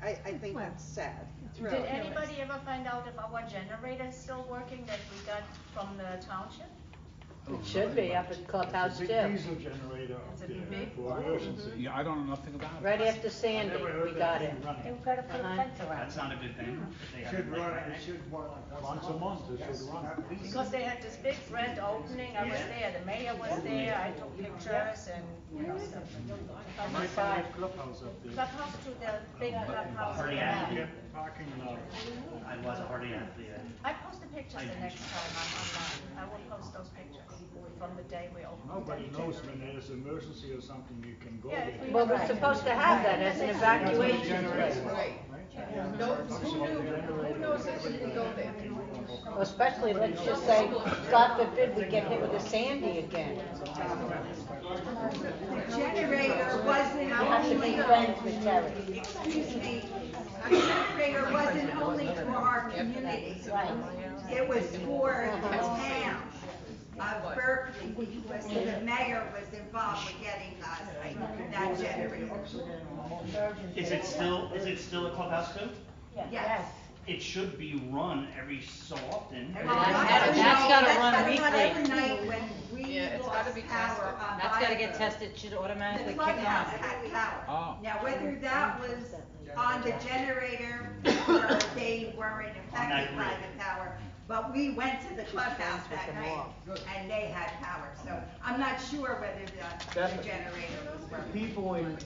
I think that's sad. It's really. Did anybody ever find out if our generator is still working that we got from the township? It should be up at Clubhouse too. Big diesel generator up there for emergency. Yeah, I don't know nothing about it. Right after Sandy, we got it. They've got to put a fence around That's it. not a good thing. If they have Should it like run, right it next- should run once a month, it should run. Because they had this big grand opening, I was there, the mayor was there, I took pictures and, you know, stuff. Right by the clubhouse up there. Clubhouse to the big clubhouse. Hardy in the back. Avenue. Parking lot. I was already at the, I post the pictures the next time I'm online, I will post those pictures from the day we opened. Nobody knows when there's emergency or something, you can go Yeah, there. if we- Well, we're supposed to have that as an evacuation place. Right. No, who knows that we can go there? Especially, let's just say, God forbid, we get hit with a Sandy again. The generator wasn't You have to be only, friends with Terry. excuse me, the generator wasn't only for our community. It was for the town of Berkeley, because the mayor was involved with getting us that generator. is it still a clubhouse too? Yes. It should be run every so often. Well, That's that's gotta that's run gotta weekly. every night when we Yeah, it's lost gotta be power on That's gotta get Viaduct. tested, should automatically The kick clubhouse on. had power. Oh. Now, whether that was on the generator or they weren't affected by the power, but we went to the clubhouse that night and they had power, so I'm not sure whether the generator was working. People in,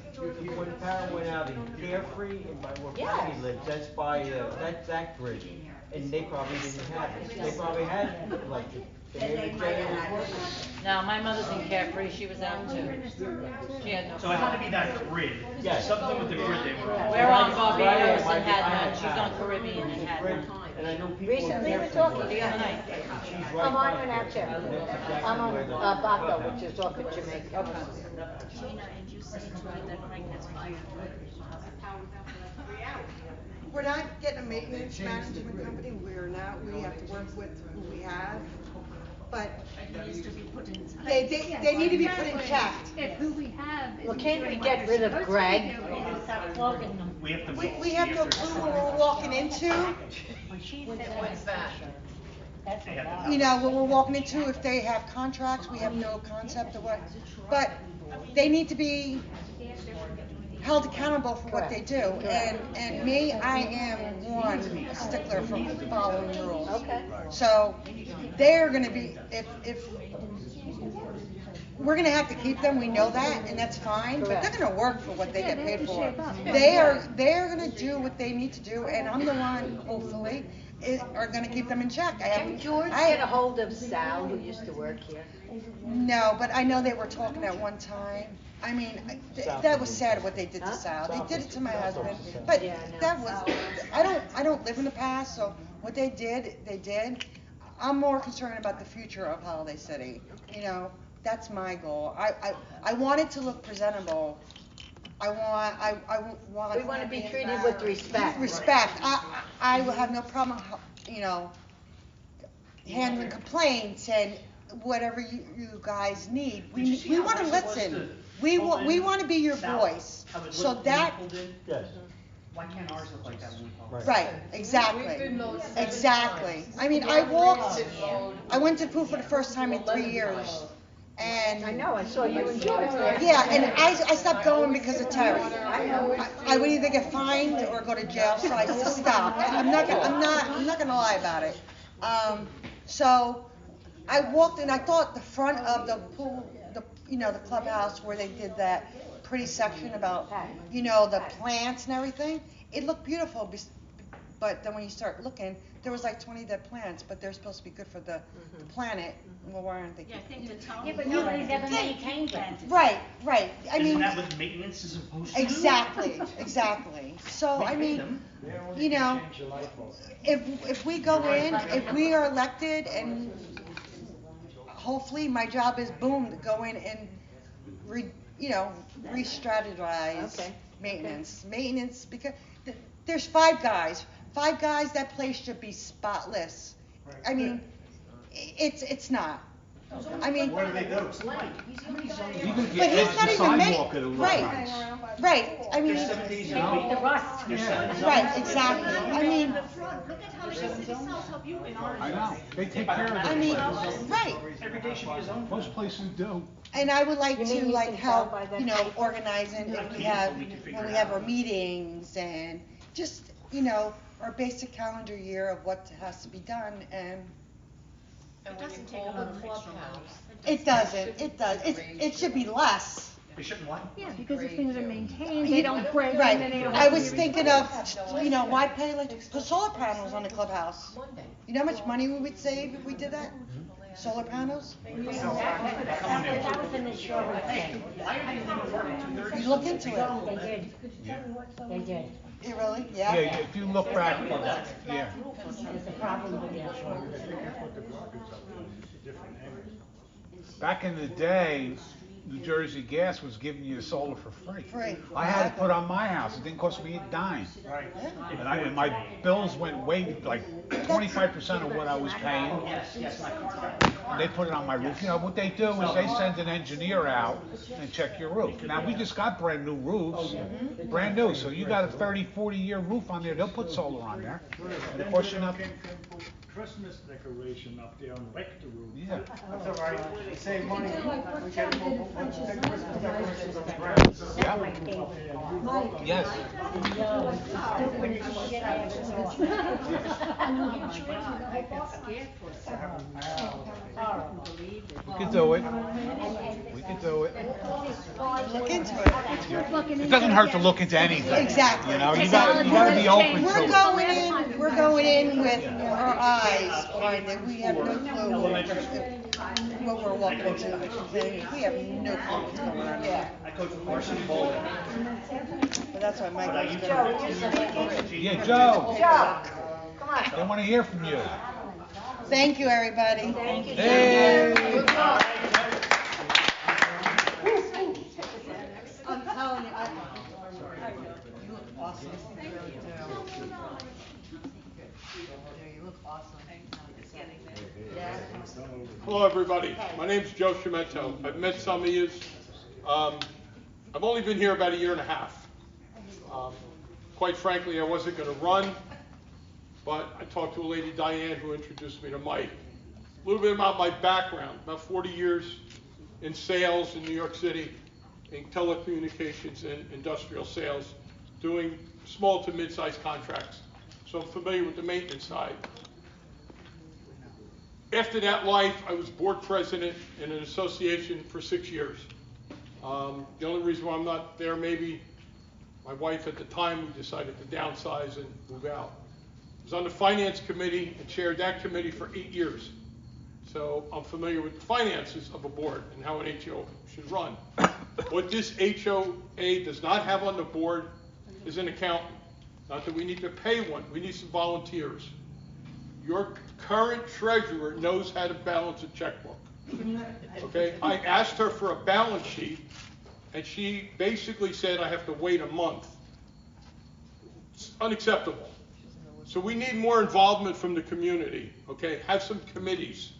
when power went out in Carefree and by where Yes. Patty lives, that's by, that's that bridge. And they probably didn't have it. They probably had electric. And they might have had it. No, my mother's in Carefree, she was out too. She had no. So it had to be that grid. Yes. Something with the grid they were. We're on Friday, Barbados I and had had none, she's on power. Caribbean and had none. And I know people in Recently, we were Carefree talking work. The other night. She's right I'm on by one out there. That's exactly I'm on where the Baco, clubhouse which is off of Jamaica. Gina, and you say to me that Mike has fire. We're not getting a maintenance management company, we're not, we have to work with who we have, but It needs to be put in. they need to be put in check. If who we have Well, isn't can't we doing get what rid they're of supposed to Greg? be doing. And stop clogging them. We have to. We have no clue what we're walking into, What's that? That's a lot. you know, what we're walking into, if they have contracts, we have no concept of what, but they need to be held accountable for what they do, and me, I am one stickler for following the rules. Okay. So, they're gonna be, if, we're gonna have to keep them, we know that, and that's fine, but they're gonna work for what they get they have paid to for. shape up. They're gonna do what they need to do, and I'm the one, hopefully, are gonna keep them in check. Can George get a hold of Sal, who used to work here? No, but I know they were talking at one time. I mean, that was sad what they did to Huh? Sal. They did it to my husband, but Yeah, I know. that was, I don't live in the past, so what they did, they did. I'm more concerned about the future of Holiday City, you know, that's my goal. I want it to look presentable. I want. We want to be treated with respect. Respect. I will have no problem, you know, handling complaints and whatever you guys need. Did you see We how want to much it was listen. to We pull in want to be your south? voice. How it So looked when you that, pulled in? Yes. Why can't ours look like that when we pull in? right, exactly. We've been mowed 7 Exactly. times. I mean, I went to Pooh for the first time in 3 years. And. I know, I saw you and George there. Yeah, and I stopped going because of Terry. I would either get fined or go to jail, so I just stopped. I'm not gonna lie about it. So I walked and I thought the front of the pool, the clubhouse where they did that pretty section about, the plants and everything, it looked beautiful. But then when you start looking, there was like 20 dead plants, but they're supposed to be good for the planet. Well, why aren't they? Yeah, I think the town. Yeah, but nobody's ever maintained them. Right. I mean. Isn't that what maintenance is supposed to do? Exactly. So, I We pay mean, them. if we go in, if we are elected and hopefully my job is boom, to go in and re-strategize Okay. maintenance, because there's 5 guys, that place should be spotless. I mean, it's not. I mean. What do they do? You can But get he's the not even sidewalk, it'll look right. nice. Right, I mean, 7 days a Take week. the rust. Your son is right, up. exactly, I mean, Look at how the city cells help you in ours. I know, they take care of it. I mean, right. Every day should be his own. Most places do. And I would like You mean to you like can tell help, by the you know, paper? organizing if we have, when we have our meetings and just, you know, our basic calendar year of what has to be done and It doesn't take a lot of extra money. it doesn't, it should be less. They shouldn't what? Yeah, because if things are maintained, they don't break, and Right, then they don't I have to was be thinking of, you know, why pay like, put solar panels on the clubhouse? You know how much money we would save if we did that? Solar panels? That was an insurance thing. You look into it. They did. They did. You really? Yeah, Yeah? if you look back, yeah. There's a problem with the insurance. Back in the day, New Jersey Gas was giving you solar for free. Free. I had it put on my house, it didn't cost me a dime. Right. And my bills went way, like 25% of what I was paying. Yes, my car. And they put it on my roof. You know, what they do is they send an engineer out and check your roof. Now, we just got brand new roofs, brand new, so you got a 30, 40-year roof on there, they'll put solar on there. And of course, you're not, Can put Christmas decoration up there on the rector roof. yeah. That's all right, we save money, do like what we Chuck can did put when she was Christmas doing decorations on the ground. Yeah. My favorite. Mike. Yes. We could do it. We could do it. Look into it. It doesn't hurt to look into anything. Exactly. You know, you gotta be open to it. We're going in with our eyes blinded, we have no clue what we're walking into. We have no clue what's going on. Yeah. I coach varsity bowling. But that's why But I Mike used was to. going. Yeah, Joe, Joe, come on. they wanna hear from you. Thank you, everybody. Thank you. Hey. I'm telling you, you look awesome. You really do. You look awesome. Yeah. Hello, everybody. My name's Joe Schimetto. I've met some of you. I've only been here about a year and a half. Quite frankly, I wasn't going to run, but I talked to a lady, Diane, who introduced me to Mike. A little bit about my background, about 40 years in sales in New York City, in telecommunications and industrial sales, doing small to mid-sized contracts. So I'm familiar with the maintenance side. After that life, I was board president in an association for 6 years. The only reason why I'm not there, maybe my wife at the time, we decided to downsize and move out. I was on the finance committee and chaired that committee for 8 years. So I'm familiar with the finances of a board and how an HOA should run. What this HOA does not have on the board is an accountant. Not that we need to pay one, we need some volunteers. Your current treasurer knows how to balance a checkbook. Okay, I asked her for a balance sheet, and she basically said I have to wait a month. It's unacceptable. So we need more involvement from the community, okay? Have some committees.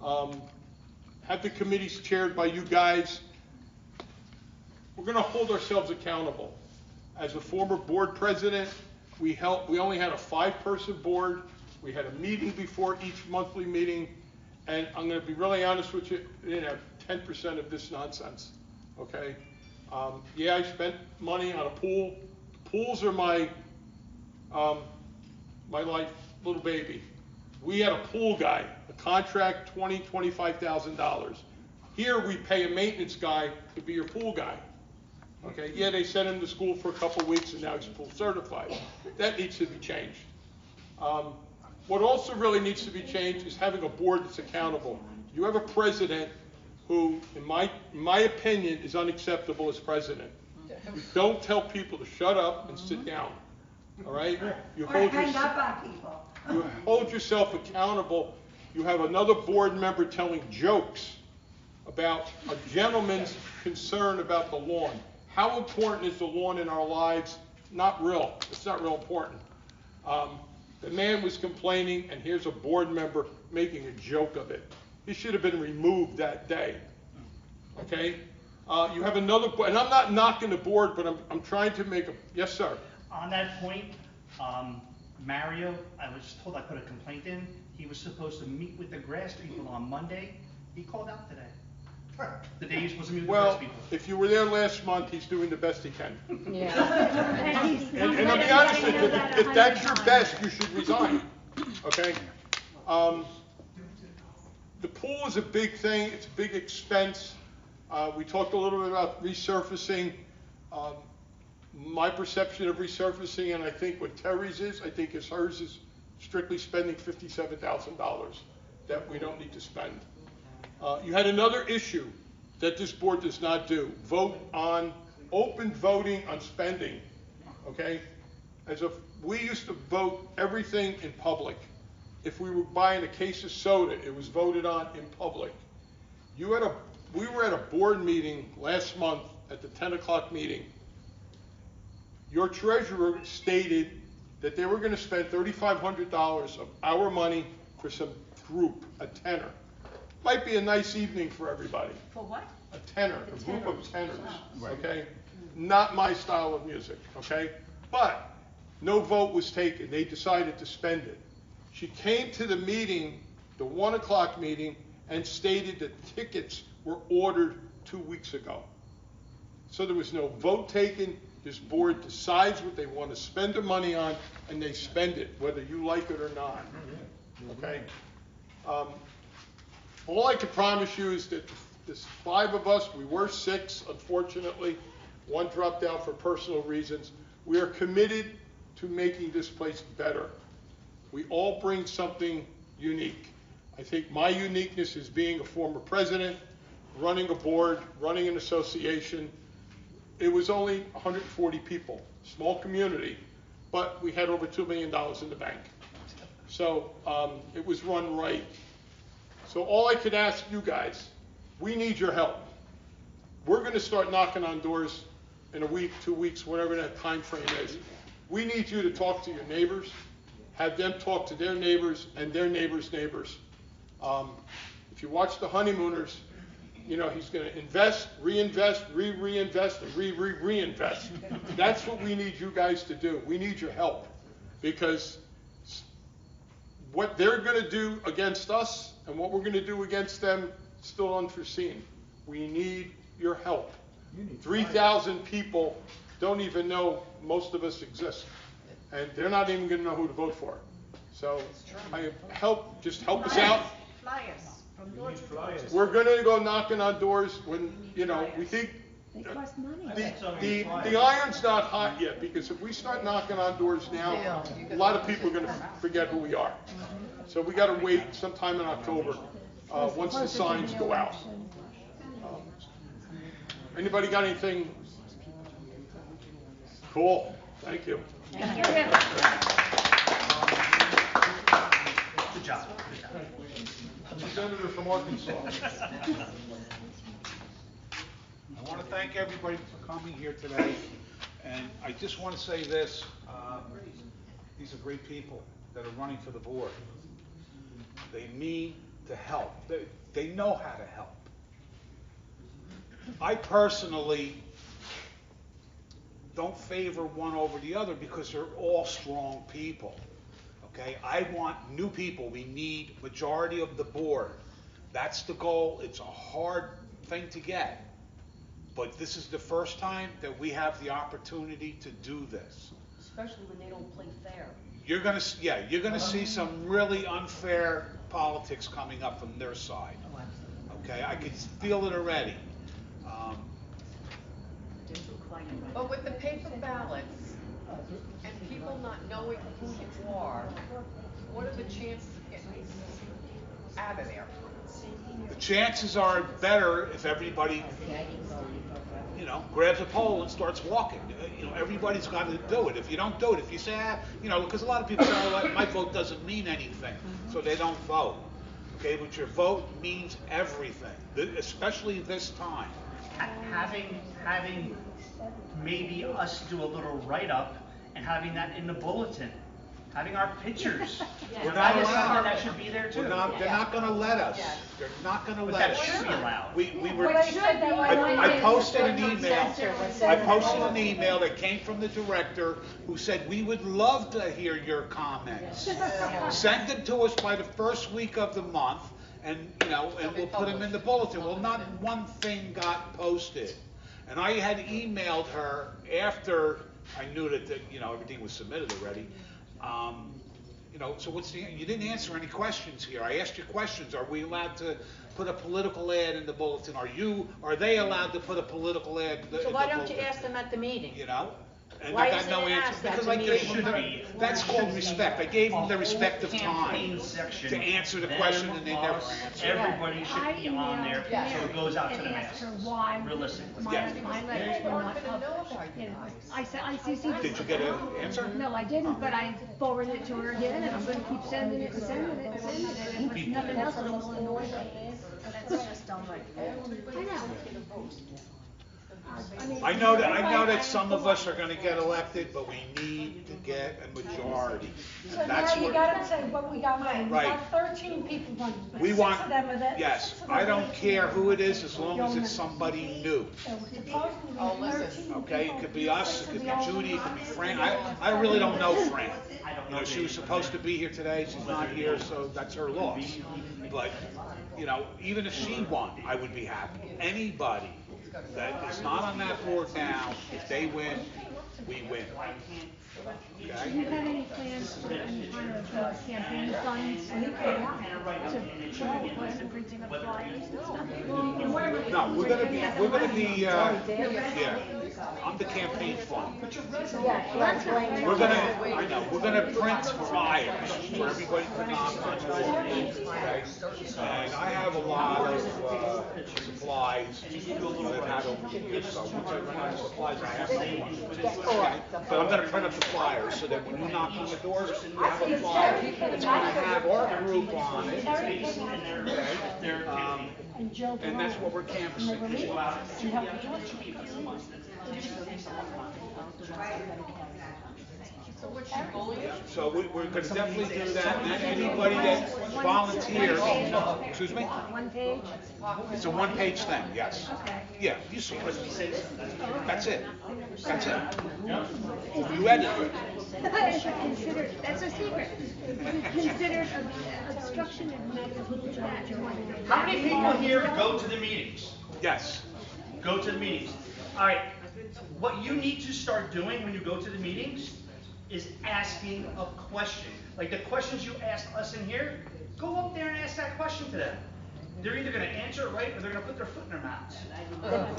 Have the committees chaired by you guys. We're gonna hold ourselves accountable. As a former board president, we only had a 5-person board. We had a meeting before each monthly meeting, and I'm going to be really honest with you, we didn't have 10% of this nonsense, okay? Yeah, I spent money on a pool. Pools are my little baby. We had a pool guy, a contract, $25,000. Here, we pay a maintenance guy to be your pool guy. Okay, yeah, they sent him to school for a couple of weeks and now he's pool certified. That needs to be changed. What also really needs to be changed is having a board that's accountable. You have a president who, in my opinion, is unacceptable as president. You don't tell people to shut up and sit down, all right? You Or hang up on people. You hold yourself accountable. You have another board member telling jokes about a gentleman's concern about the lawn. How important is the lawn in our lives? Not real. It's not real important. The man was complaining, and here's a board member making a joke of it. He should have been removed that day. Okay? You have another, and I'm not knocking the board, but I'm trying to make a, yes, sir. On that point, Mario, I was told I put a complaint in. He was supposed to meet with the grass people on Monday. He called out today. The day he was supposed to meet with the grass Well, people. if you were there last month, he's doing the best he can. Yeah. And I'll be honest with you, if that's your best, you should resign, okay? The pool is a big thing, it's a big expense. We talked a little bit about resurfacing. My perception of resurfacing, and I think what Terry's is, I think hers is strictly spending $57,000 that we don't need to spend. You had another issue that this board does not do. Vote on, open voting on spending, okay? We used to vote everything in public. If we were buying a case of soda, it was voted on in public. We were at a board meeting last month at the 10 o'clock meeting. Your treasurer stated that they were going to spend $3,500 of our money for some group, a tenor. Might be a nice evening for everybody. For what? A tenor, a group of tenors, okay? Not my style of music, okay? But no vote was taken. They decided to spend it. She came to the meeting, the 1 o'clock meeting, and stated that tickets were ordered 2 weeks ago. So there was no vote taken. This board decides what they want to spend the money on, and they spend it, whether you like it or not, okay? All I can promise you is that there's 5 of us, we were 6, unfortunately. 1 dropped out for personal reasons. We are committed to making this place better. We all bring something unique. I think my uniqueness is being a former president, running a board, running an association. It was only 140 people, small community, but we had over $2 million in the bank. So it was run right. So all I could ask you guys, we need your help. We're going to start knocking on doors in a week, 2 weeks, whatever that time frame is. We need you to talk to your neighbors, have them talk to their neighbors and their neighbors' neighbors. If you watch The Honeymooners, you know, he's going to invest, reinvest, reinvest, and reinvest. That's what we need you guys to do. We need your help, because what they're going to do against us and what we're going to do against them is still unforeseen. We need your help. 3,000 people don't even know most of us exist, and they're not even going to know who to vote for. So just help us out. Flyers. From door to door. We're going to go knocking on doors when, you know, we think They cost money. the iron's not hot yet, because if we start knocking on doors now, a lot of people are going to forget who we are. So we got to wait sometime in October, once the signs go out. Anybody got anything? Cool. Thank you. Thank you. Good job. Senator from Arkansas. I want to thank everybody for coming here today, and I just want to say this, these are great people that are running for the board. They mean to help. They know how to help. I personally don't favor one over the other because they're all strong people. Okay, I want new people. We need majority of the board. That's the goal. It's a hard thing to get. But this is the first time that we have the opportunity to do this. Especially when they don't play fair. You're gonna see some really unfair politics coming up from their side. Okay, I can feel it already. But with the paper ballots and people not knowing who you are, what are the chances of getting out of there? The chances are better if everybody, you know, grabs a pole and starts walking. You know, everybody's got to do it. If you don't do it, if you say, you know, because a lot of people say, oh, my vote doesn't mean anything, so they don't vote. Okay, but your vote means everything, especially this time. Having maybe us do a little write-up and having that in the bulletin, having our pictures. We're That not is something allowed. that should be there too. They're not gonna let us. They're not gonna But let that us. should be allowed. We were, But it should be. I posted an email, that came from the director who said, we would love to hear your comments. Send them to us by the first week of the month, and, and we'll put them in the bulletin. Well, not one thing got posted. And I had emailed her after I knew that, everything was submitted already. So you didn't answer any questions here. I asked you questions. Are we allowed to put a political ad in the bulletin? Are they allowed to put a political ad in the bulletin? So why don't you ask them at the meeting? And Why I got isn't no it answer, asked at because the I meeting? gave them, that's called respect. I gave them the respect of time Campaign section, to answer the them, question, and they never us, answered. Everybody should be on there, Yeah. so it goes out to the And asked her masses, why realistically. my Yeah. letters were not published. I said, I CC'd. Did you get an answer? No, I didn't, but I forwarded it to her again, and I'm gonna keep sending it, and sending it, and sending it, and if nothing else, I'm gonna annoy her. That's just downright. I know. I know that some of us are gonna get elected, but we need to get a majority. So And now that's you what, gotta say what we got running. We Right. got 13 people running. we Six want, of them are that- yes, six of them I are don't that- care who it is, as long as it's somebody new. There was supposedly Oh, listen. 13 Okay, people. it could be us, Six it of could the be old Judy, it ones. could be Fran. I really don't know Fran. I don't know. She was supposed to be here today, she's not here, so that's her loss. But, even if she won, I would be happy. Anybody that is not on that board now, if they win, we win. Do you Okay? have any plans for any kind of campaign funds to the printing of flyers and stuff? No, we're gonna be, I'm the campaign fund. We're gonna print flyers for everybody to knock on doors, okay? And I have a lot of, supplies that I've had over the years, so once I run out of supplies, I have no more. Okay? But I'm gonna print up the flyers, so that when you knock on the doors, you have a flyer. It's gonna have our group on it, okay? And that's what we're canvassing. So we're gonna definitely do that, and anybody that volunteers, excuse me? One page? It's a one-page thing, yes. Yeah, you see it. That's it. That's it. You edited it. Considered, that's a secret. Considered obstruction of matters. How many people here go to the meetings? Yes. Go to the meetings. All right, what you need to start doing when you go to the meetings is asking a question. Like the questions you asked us in here, go up there and ask that question to them. They're either gonna answer it right, or they're gonna put their foot in their mouths.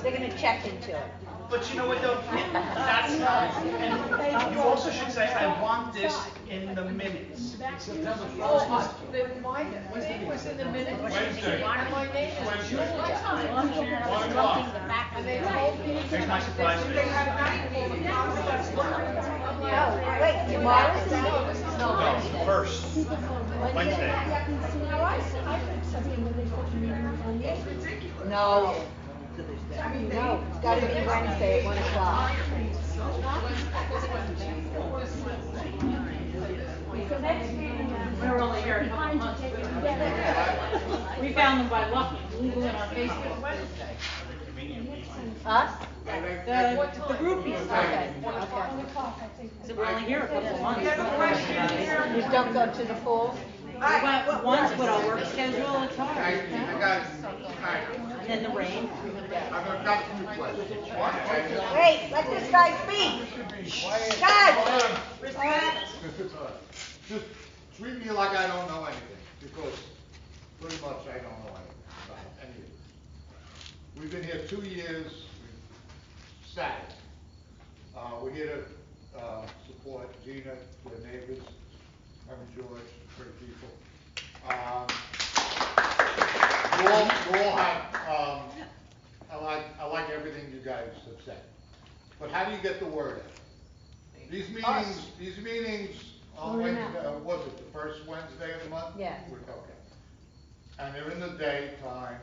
They're gonna check into it. But you know what though? That's not, and you also should say, I want this in the minutes. Oh, my name was in the minutes. Wednesday. And my name is Julia. 1 o'clock. And they told me. Here's my surprise. They have not even Oh, wait, tomorrow's the No, this is not. No, first, Wednesday. Now, I put something where they put meetings on the 8th. No. No, it's gotta be Wednesday at 1 o'clock. The next meeting, We're only here a couple behind you, months. take it together. We found them by luck, Google in our Facebook. Us? The groupies. Okay, On okay. the clock, I think. So we're only here a couple of months. You don't go to the pool? We went once with our work schedule, it's hard. And then the rain. Wait, let this guy speak. God! Just treat me like I don't know anything, because pretty much I don't know anything about any of this. We've been here 2 years, we've sat. We're here to, support Gina, the neighbors, Kevin George, great people. You all have, I like everything you guys have said. But how do you get the word out? These meetings on Wednesday, was it the first Wednesday of the month? Yeah. Okay. And they're in the daytime.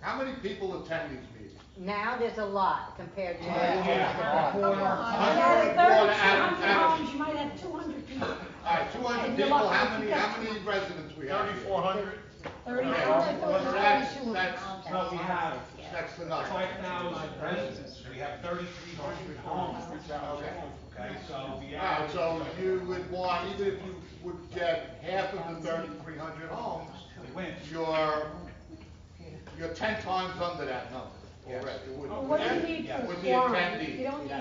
How many people attend these meetings? Now there's a lot compared to. Yeah. Out of 3,200 homes, you might have 200 people. All right, 200 And you're people, lucky how if you many, get how many residents we have? 3,400? No, we have Next to nothing. 5,000 residents, we have 3,300 homes. Okay, so the Alright, average. so you would want, even if you would get half of the 3,300 homes, We win. you're 10 times under that number already. It would- Well, what do you need for With a the quorum? attendees. You don't need,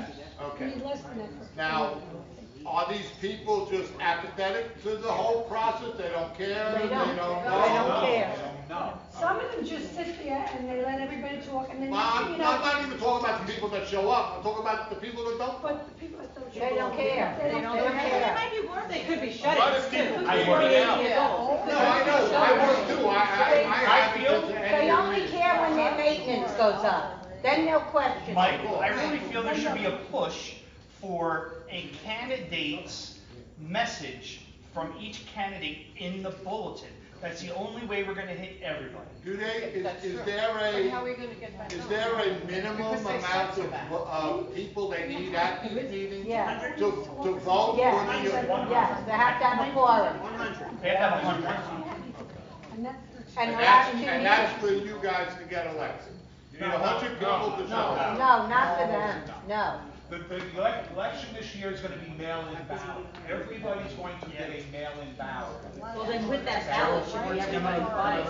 Okay. you need less than that for a Now, quorum. are these people just apathetic to the whole process? They don't care? They don't. know? They don't care. No. Some of them just sit there and they let everybody talk and then, Well, I'm you not know, even talking about the people that show up, I'm talking about the people that don't. but the people that don't. They don't care. They don't care. They could be A lot of people, I work it out. No, I know, I work too, I haven't feel- been to any They of only these. care when their maintenance goes up. Then they'll question. Michael, I really feel there should be a push for a candidate's message from each candidate in the bulletin. That's the only way we're gonna hit everybody. Do they, That's is true. there But how are we gonna get that is done? there a minimum Because they amount said so. of people they need at these meetings? Yeah. To vote Yes, for the, yes, they have to have a quorum. They have to have 100. And that's, And the and last two and years. that's for you guys to get elected. You need 100 people to show up. No, not for them, no. The election this year is gonna be mail-in ballot. Everybody's going to get a mail-in ballot. Well, then with that ballot, should be everybody buy it?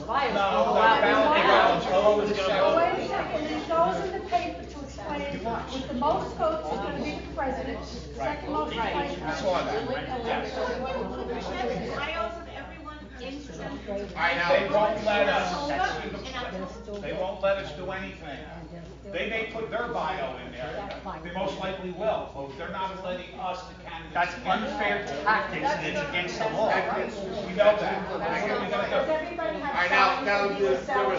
Buy it. No, Go that out and ballot, buy they it. go always oh, gonna wait a second, it goes in the paper to explain, with the most votes is gonna be the president, second most is vice president. I saw that, yes. Files of everyone in. I They know. won't let us, And they won't let us do anything. They may put their bio in there, they most likely will, but they're not letting us, the candidates. That's unfair tactics and it's against the law. We know that. That's what we Does gotta everybody have? I now, signs there that was you sell? there were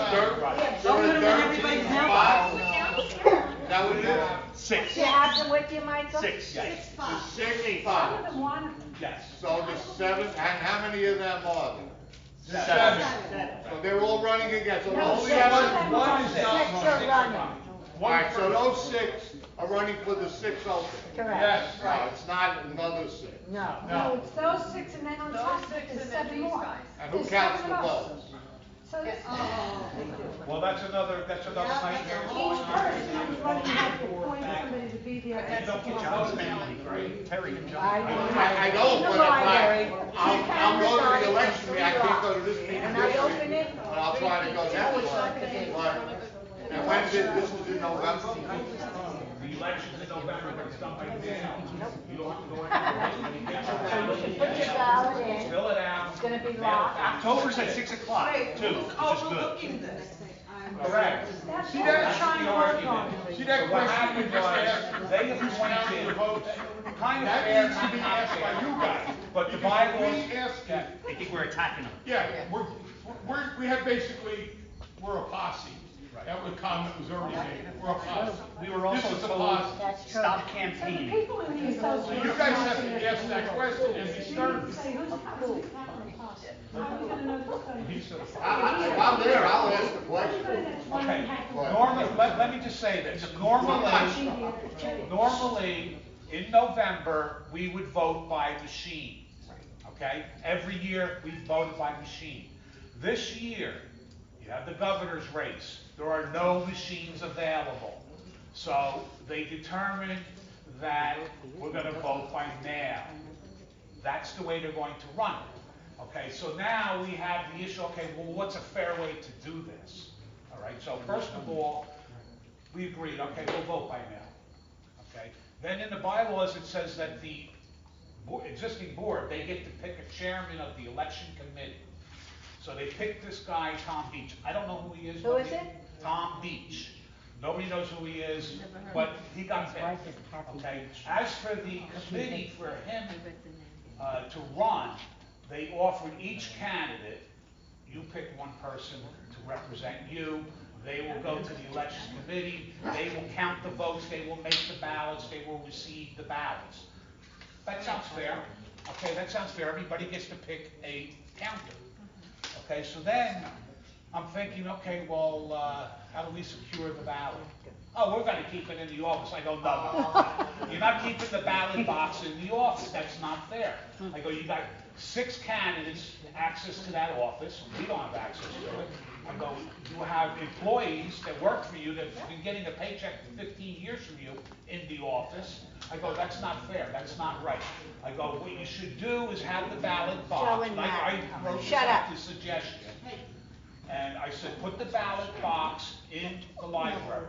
13 spots. That was it? Six. You have them with you, Michael? Six. The 6 Some spots. of them want, Yes. So the 7, and how many of them are there? Seven. So they're all running against, so No, those six 7, of them One is Six not are running, alright, so those 6 are running for the 6 open. correct. Yes. No, it's not another 6. No. no, it's those 6 and then on Those top of it, six there's and then 7 these more. guys. And who There's counts 7 the of us. votes? So this, Well, that's another nightmare. each person who's running has to appoint somebody to be there. You don't get your vote manually, Terry and John. I don't, but if I'm going to the election, I can't go to this meeting When this I open week, it, but I'll try to go next week. And when's it, this is in November? The election's in November, but it's done by mail. You don't have to go anywhere. You get your ballot, you put your ballot in, fill it out. it's gonna be mail it locked. back. October's at 6 o'clock, too, which is good. Correct. That's See what that? we're trying to work on. See that So what question happened we just asked? was, they appointed, The votes. kind of That fair, needs to be not asked by fair. you guys. But the Because bylaws. we asked Yeah. They think we're attacking them. Yeah, we have basically, we're a posse. That was comment was already made, we're a posse. We were also This is a told, posse. That's true. stop So the campaigning. people in the So association. you guys have to ask that question and be stern. Say, who's coming? How are we gonna know who's coming? If I'm there, I'll ask the question. Okay, normally, let me just say this, normally, in November, we would vote by machine, okay? Every year, we voted by machine. This year, you have the governor's race, there are no machines available. So, they determined that we're gonna vote by mail. That's the way they're going to run it. Okay, so now we have the issue, okay, well, what's a fair way to do this? All right, so first of all, we agreed, okay, we'll vote by mail. Okay, then in the bylaws, it says that the existing board, they get to pick a chairman of the election committee. So they picked this guy, Tom Beach. I don't know who he is. Who is it? Tom Beach. Nobody knows who he is, but he got picked. Okay, as for the committee for him to run, they offered each candidate, you pick one person to represent you, they will go to the elections committee, they will count the votes, they will make the ballots, they will receive the ballots. That sounds fair. Okay, that sounds fair. Everybody gets to pick a counter. Okay, so then I'm thinking, okay, well, how do we secure the ballot? Oh, we're gonna keep it in the office. I go, no. You're not keeping the ballot box in the office. That's not fair. I go, you got 6 candidates access to that office. We don't have access to it. I go, you have employees that work for you that've been getting a paycheck for 15 years from you in the office. I go, that's not fair. That's not right. I go, what you should do is have the ballot box. Joe and I Matt. wrote Shut up. the suggestion. And I said, put the ballot box in the library.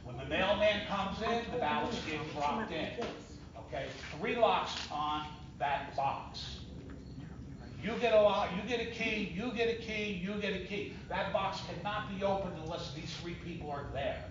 When the mailman comes in, the ballots get dropped in. Okay, 3 locks on that box. You get a lock, you get a key, you get a key, you get a key. That box cannot be opened unless these 3 people are there.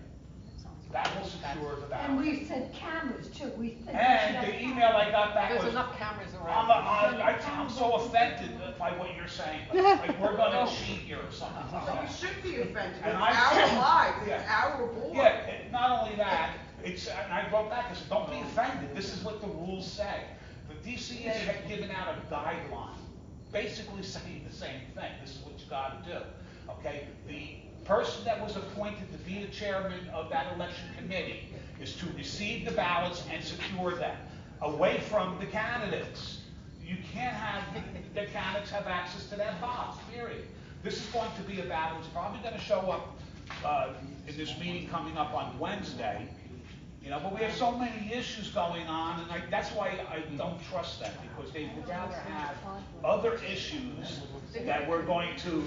That will secure the ballot. And we said cameras too, we said. And the email I got back was. There's enough cameras around. I'm so offended by what you're saying, like we're gonna cheat here or something. Well, you should be offended, it's And our lives, it's our board. Yeah, not only that, and I wrote back, I said, don't be offended, this is what the rules say. The DCA had given out a guideline, basically saying the same thing, this is what you gotta do, okay? The person that was appointed to be the chairman of that election committee is to receive the ballots and secure them, away from the candidates. You can't have, the candidates have access to that box, period. This is going to be a battle, it's probably gonna show up in this meeting coming up on Wednesday. You know, but we have so many issues going on, and that's why I don't trust them, because they would rather have other issues that we're going to,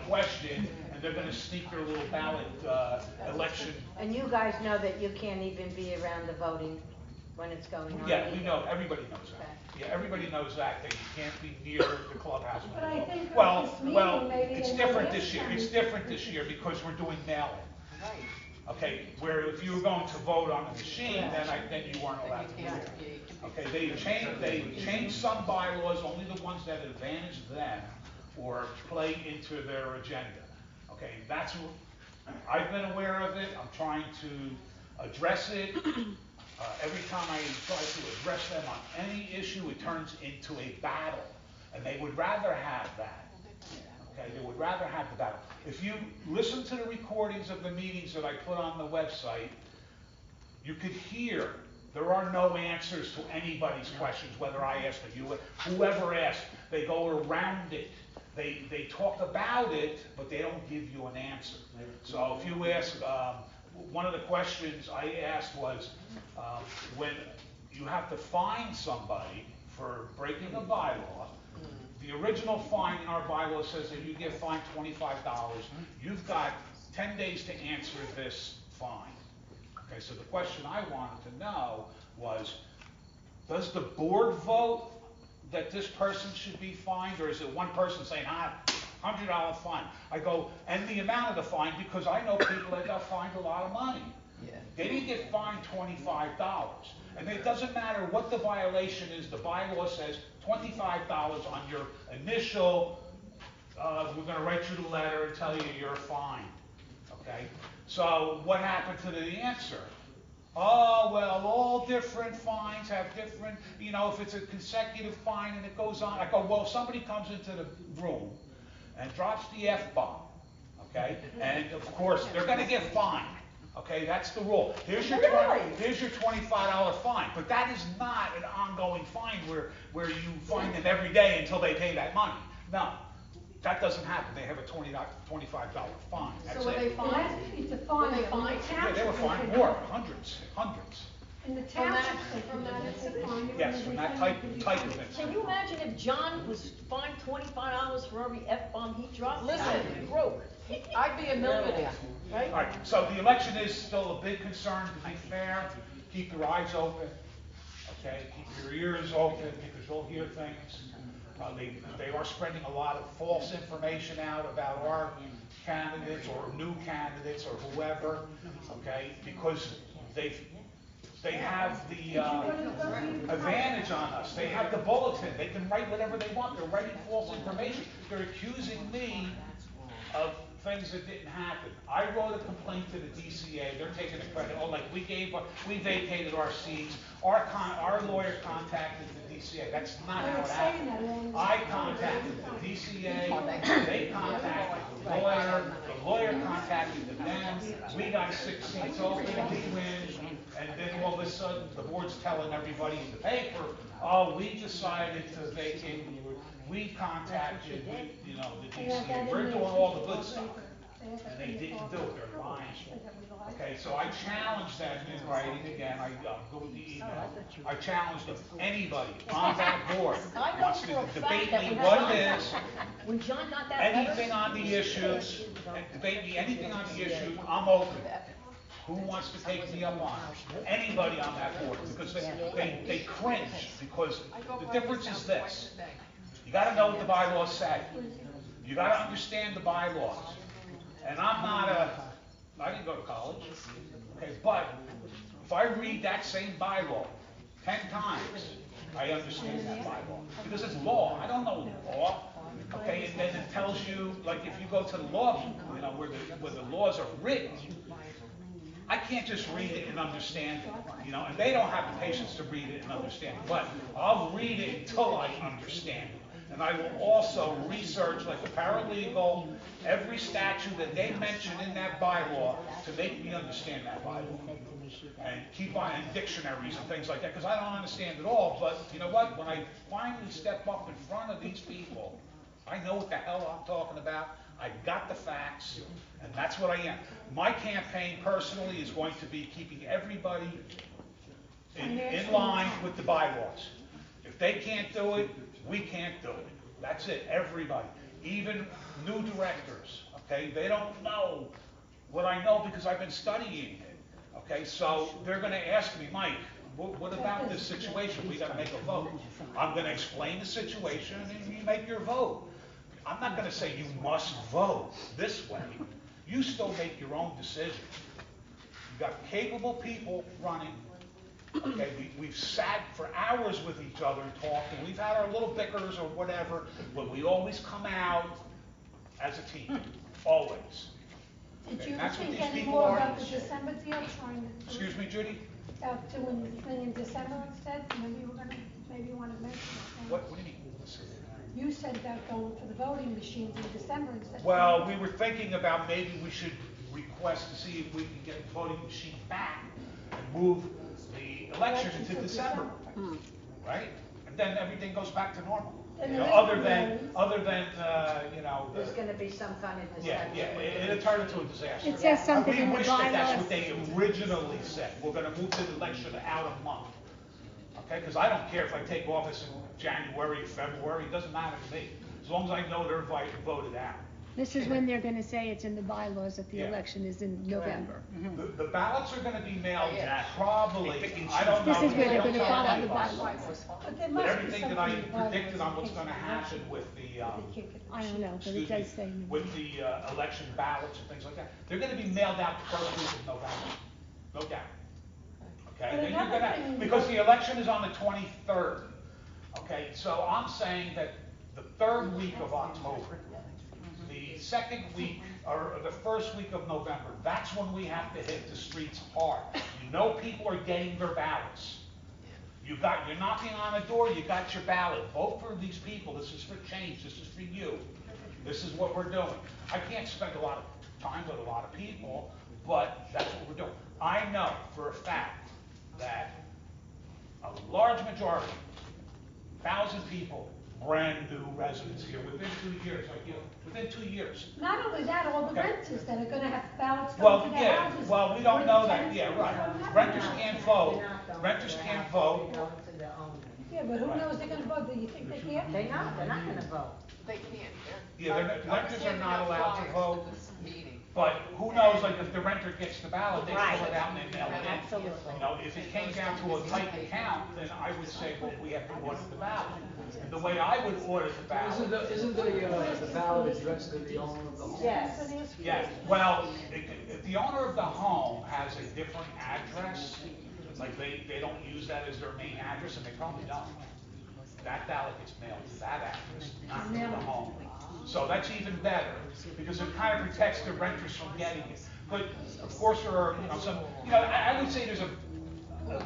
question, and they're gonna sneak their little ballot, election. And you guys know that you can't even be around the voting when it's going on? Yeah, we know, everybody knows that. Yeah, everybody knows that you can't be near the clubhouse. But I think Well, this meeting, well, maybe it's they different know this year, this it's different this year because we're doing mail-in. Okay, where if you were going to vote on the machine, then you weren't allowed to do that. Okay, they changed some bylaws, only the ones that advantage them or play into their agenda. Okay, that's what, I've been aware of it, I'm trying to address it. Every time I try to address them on any issue, it turns into a battle, and they would rather have that. Okay, they would rather have the battle. If you listen to the recordings of the meetings that I put on the website, you could hear there are no answers to anybody's questions, whether I asked or you, whoever asked. They go around it. They talk about it, but they don't give you an answer. So if you ask, one of the questions I asked was, when you have to fine somebody for breaking a bylaw, the original fine in our bylaw says that you get fined $25. You've got 10 days to answer this fine. Okay, so the question I wanted to know was, does the board vote that this person should be fined, or is it one person saying, $100 fine? I go, and the amount of the fine, because I know people that got fined a lot of money. They didn't get fined $25. And it doesn't matter what the violation is, the bylaw says $25 on your initial, we're gonna write you the letter and tell you you're fined, okay? So what happened to the answer? Oh, well, all different fines have different, if it's a consecutive fine and it goes on. I go, well, if somebody comes into the room and drops the F-bomb, okay? And of course, they're gonna get fined. Okay, that's the rule. Here's your $25 fine, but that is not an ongoing fine where you fine them every day until they pay that money. No, that doesn't happen. They have a $25 fine. That's So were they it. fined? It's a fine. Were they fined? Yeah, they were fined more, hundreds. In the From township, that, from that incident? Yes, from that type of incident. Can you imagine if John was fined $25 for every F-bomb he dropped? Listen, broke. I'd be a millionaire. Right? All right, so the election is still a big concern, to be fair. Keep your eyes open, okay? Keep your ears open, because you'll hear things. They are spreading a lot of false information out about our candidates or new candidates or whoever, okay? Because they have the advantage on us. They have the bulletin. They can write whatever they want. They're writing false information. They're accusing me of things that didn't happen. I wrote a complaint to the DCA. They're taking the credit. Oh, like we vacated our seats. Our lawyer contacted the DCA. That's not how it happened. I contacted the DCA. They contacted The lawyer contacted them, we got 6 seats open, we win, and then all of a sudden, the board's telling everybody in the paper, oh, we decided to vacate, we contacted, the DCA, we're doing all the good stuff. And they didn't do it, they're lying. Okay, so I challenged them in writing again, I go with the email, I challenged them, anybody on that board wants to debate me what it is, When John got that anything on the issues, debate me anything on the issue, I'm open. Who wants to take me up on it? Anybody on that board, because they cringe, because the difference is this. You gotta know what the bylaws say. You gotta understand the bylaws. And I didn't go to college, okay, but if I read that same bylaw 10 times, I understand that bylaw, because it's law. I don't know law, okay, and then it tells you, like, if you go to the law, where the laws are written, I can't just read it and understand it, and they don't have the patience to read it and understand it, but I'll read it until I understand it. And I will also research, like a paralegal, every statute that they mention in that bylaw to make me understand that bylaw. And keep on in dictionaries and things like that, because I don't understand it all, but you know what? When I finally step up in front of these people, I know what the hell I'm talking about. I got the facts, and that's what I am. My campaign personally is going to be keeping everybody in line with the bylaws. If they can't do it, we can't do it. That's it, everybody. Even new directors, okay? They don't know what I know because I've been studying it, okay? So they're gonna ask me, Mike, what about this situation? We gotta make a vote. I'm gonna explain the situation and you make your vote. I'm not gonna say you must vote this way. You still make your own decision. You got capable people running. Okay, we've sat for hours with each other and talked, and we've had our little bickers or whatever, but we always come out as a team, always. Did Okay, you that's what think these any people more are. about the December deal, trying to? Excuse me, Judy? About doing the thing in December instead, maybe you wanted to mention it. What do you mean? You said about going for the voting machines in December instead. Well, we were thinking about maybe we should request to see if we can get the voting machine back and move the election into December, right? And then everything goes back to normal. Other than There's gonna be some kind of disaster. It'll turn into a disaster. It says something in the We wish that that's bylaws. what they originally said. We're gonna move the election out a month. Okay, because I don't care if I take office in January, February, it doesn't matter to me. As long as I know they're voted out. This is when they're gonna say it's in the bylaws that the Yeah. election is in November. The ballots are gonna be mailed probably, I don't know. This is where they're they don't gonna tell follow the anybody. bylaws. But everything that I predicted on what's gonna happen with the, I don't know, but it excuse me, does say. with the election ballots and things like that, they're gonna be mailed out the first week of November, no doubt. Okay, But then you're another gonna, thing- because the election is on the 23rd. Okay, so I'm saying that the 3rd week of October, the 2nd week, or the 1st week of November, that's when we have to hit the streets hard. You know people are getting their ballots. You're knocking on a door, you got your ballot. Vote for these people. This is for change. This is for you. This is what we're doing. I can't spend a lot of time with a lot of people, but that's what we're doing. I know for a fact that a large majority, 1,000 people, brand new residents here within 2 years, like you, within 2 years. Not only that, all the Okay. renters that are gonna have ballots Well, going to their yeah, houses. well, we don't where know the that, tenants yeah, live. right. Renters can't vote, renters can't vote. Yeah, but who Right. knows they're gonna vote, do you think they can? They're not gonna vote. They can't. Yeah, renters are not allowed to vote, Meeting. but who knows, like, if the renter gets the ballot, they fill it out and they mail it in. Absolutely. You know, if it came down to a tight count, then I would say, well, we have to order the ballot. And the way I would order the ballot. Isn't the ballot addressed to the owner of the home? Yes. Yeah, well, if the owner of the home has a different address, like they don't use that as their main address, and they probably don't. That ballot gets mailed to that address, not to the home. So that's even better, because it kind of protects the renters from getting it. But of course, there are, I would say there's a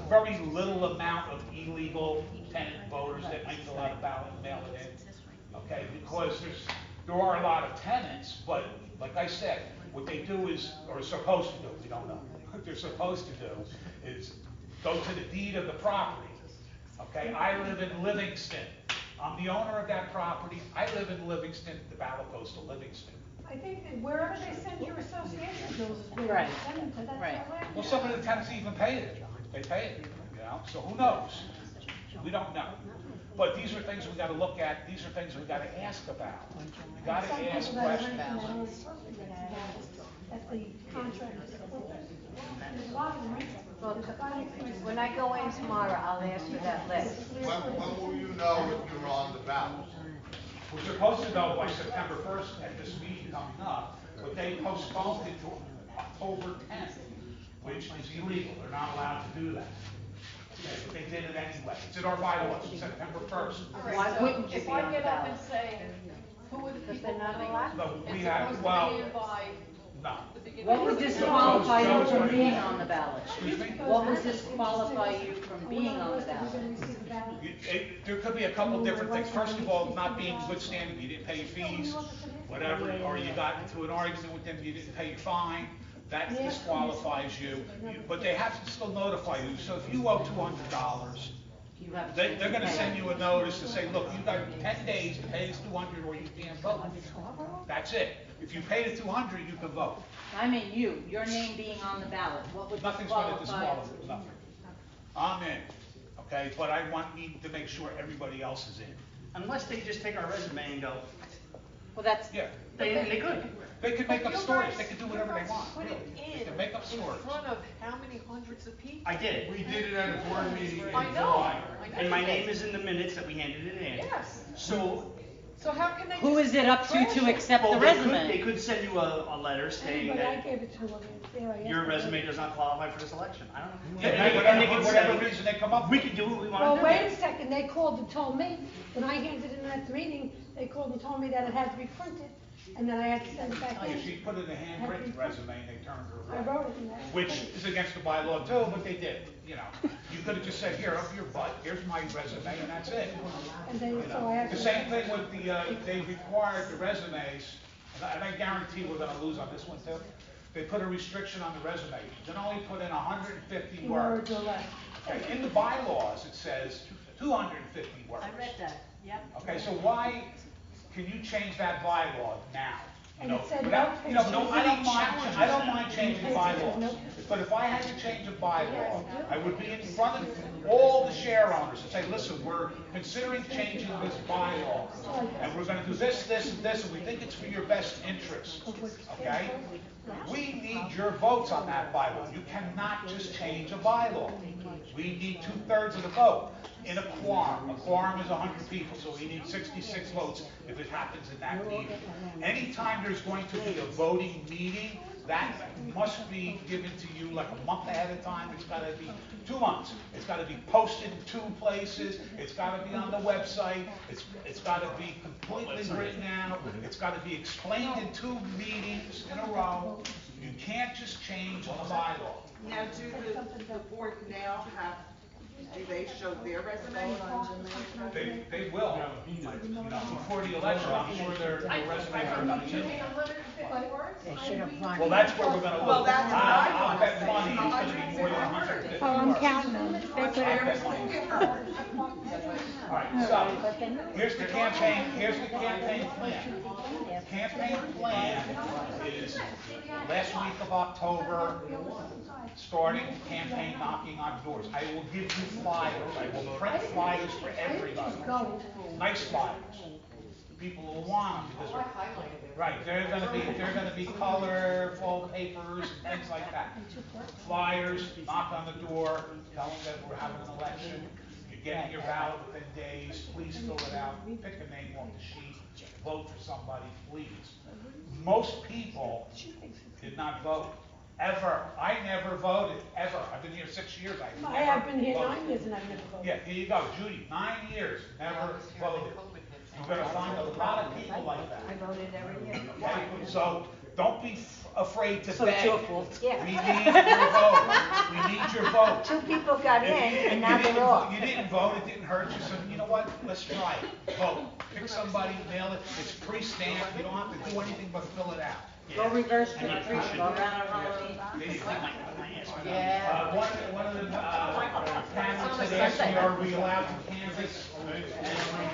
very little amount of illegal tenant voters that might fill out a ballot and mail it in. Okay, because there are a lot of tenants, but like I said, what they do is, or are supposed to do, we don't know, what they're supposed to do is go to the deed of the property. Okay, I live in Livingston. I'm the owner of that property. I live in Livingston, the Ballot goes to Livingston. I think that wherever they send your association bills is where Right. they send them to, that's Right. all right. Well, some of the tenants even paid it. They paid it, so who knows? We don't know. But these are things we gotta look at, these are things we gotta ask about. We gotta Some ask people that are questions. renting that aren't supposed to get that's the contract. There's a lot of them renting. When I go in tomorrow, I'll ask for that list. When will you know if you're on the ballot? We're supposed to know by September 1st at this meeting coming up, but they postponed it to October 10th, which is illegal. They're not allowed to do that. Okay, but they did it anyway. It's in our bylaws, September 1st. Why wouldn't you If be I on the get up ballot? and say, who are the Because people they're not running? allowed. No, we It's have, supposed well, to be in by no. the beginning. What would disqualify you from being on the ballot? Excuse me? What would disqualify you from being on the ballot? There could be a couple different things. First of all, not being in good standing, you didn't pay your fees, whatever, or you got into an argument with them, you didn't pay your fine, that disqualifies you. But they have to still notify you. So if you owe $200, they're gonna send you a notice to say, look, you got 10 days to pay this 200 or you can't vote. That's it. If you pay the 200, you can vote. I mean your name being on the ballot, what would Nothing's gonna disqualify? disqualify, nothing. I'm in, okay, but I need to make sure everybody else is in. Unless they just take our resume and go, Well, that's, Yeah, they could. they could make up You stories, guys- they could do whatever they you guys want, put really. it They in can make up stories. In front of how many hundreds of people? I did. We did it at a board meeting in I know. July. I know And my you name did. is in the minutes that we handed it in. Yes. So, So how can they just? who is it up trash to it? accept well, the they could resume? send you a letter saying But I that gave it to them, it's there, I asked your them. resume does not qualify for this election. I don't know. Yeah, And they could whatever say, reason they come up we with. can do what we Well, want to do. wait a second, they called and told me, when I handed in that meeting, they called and told me that it had to be printed, and then I had to send it back Oh, yeah, in. she put in a handwritten resume and they turned her I away. wrote it in that. Which is against the bylaw too, but they did, you know. You could have just said, here, up your butt, here's my resume, and that's it. And then, You so know. I had The to. same thing with they required the resumes, and I guarantee we're gonna lose on this one too. They put a restriction on the resume, you can only put in 150 words. Words or less. Okay, in the bylaws, it says 250 words. I read that, yep. Okay, so why can you change that bylaw now? You And know, it said without, no you know, no, I don't pictures. mind, I don't mind changing It says no bylaws. But if I had to change a bylaw, I would be in front of all the share owners and say, listen, we're considering changing this bylaw. And we're gonna do this, this, and this, and we think it's for your best interest, okay? We need your votes on that bylaw. You cannot just change a bylaw. We need 2/3 of the vote in a quorum. A quorum is 100 people, so we need 66 votes if it happens in that meeting. Anytime there's going to be a voting meeting, that must be given to you like a month ahead of time. It's gotta be 2 months. It's gotta be posted in 2 places. It's gotta be on the website. It's gotta be completely written out. It's gotta be explained in 2 meetings in a row. You can't just change a bylaw. Now, do the board now have, do they show their resume? They will, you know, before the election, I'm sure their resumes are gonna be in. They should have run. Well, that's where we're gonna look. Well, that's what I I'll want. bet money it's gonna be more than 150 Oh, I'm words. counting them. They put everything. All right, so, here's the campaign plan. Campaign plan is last week of October, starting campaign knocking on doors. I will give you flyers, I will print flyers for everybody. Nice flyers. People will want them because right, they're gonna be colorful papers and things like that. Flyers, knock on the door, tell them that we're having an election. You're getting your ballot within days, please fill it out, pick a name off the sheet, vote for somebody, please. Most people did not vote, ever. I never voted, ever. I've been here 6 years, I never I have been here voted. 9 years and I've never voted. Yeah, here you go, Judy, 9 years, never voted. You're gonna find a lot of people like that. I voted every year. Okay, so don't be afraid to So beg. it's your fault. Yeah. We need your vote. We need your vote. vote. Two people got in, and now you didn't, they're off. you didn't vote, it didn't hurt you, so you know what, let's try it, vote, pick somebody, mail it, it's pre-stamped, you don't have to do anything but fill it out. Go reverse And you trip. appreciate Go it. around Halloween. There you go. Yeah. One of the, panelists had asked me, are we allowed to canvass? And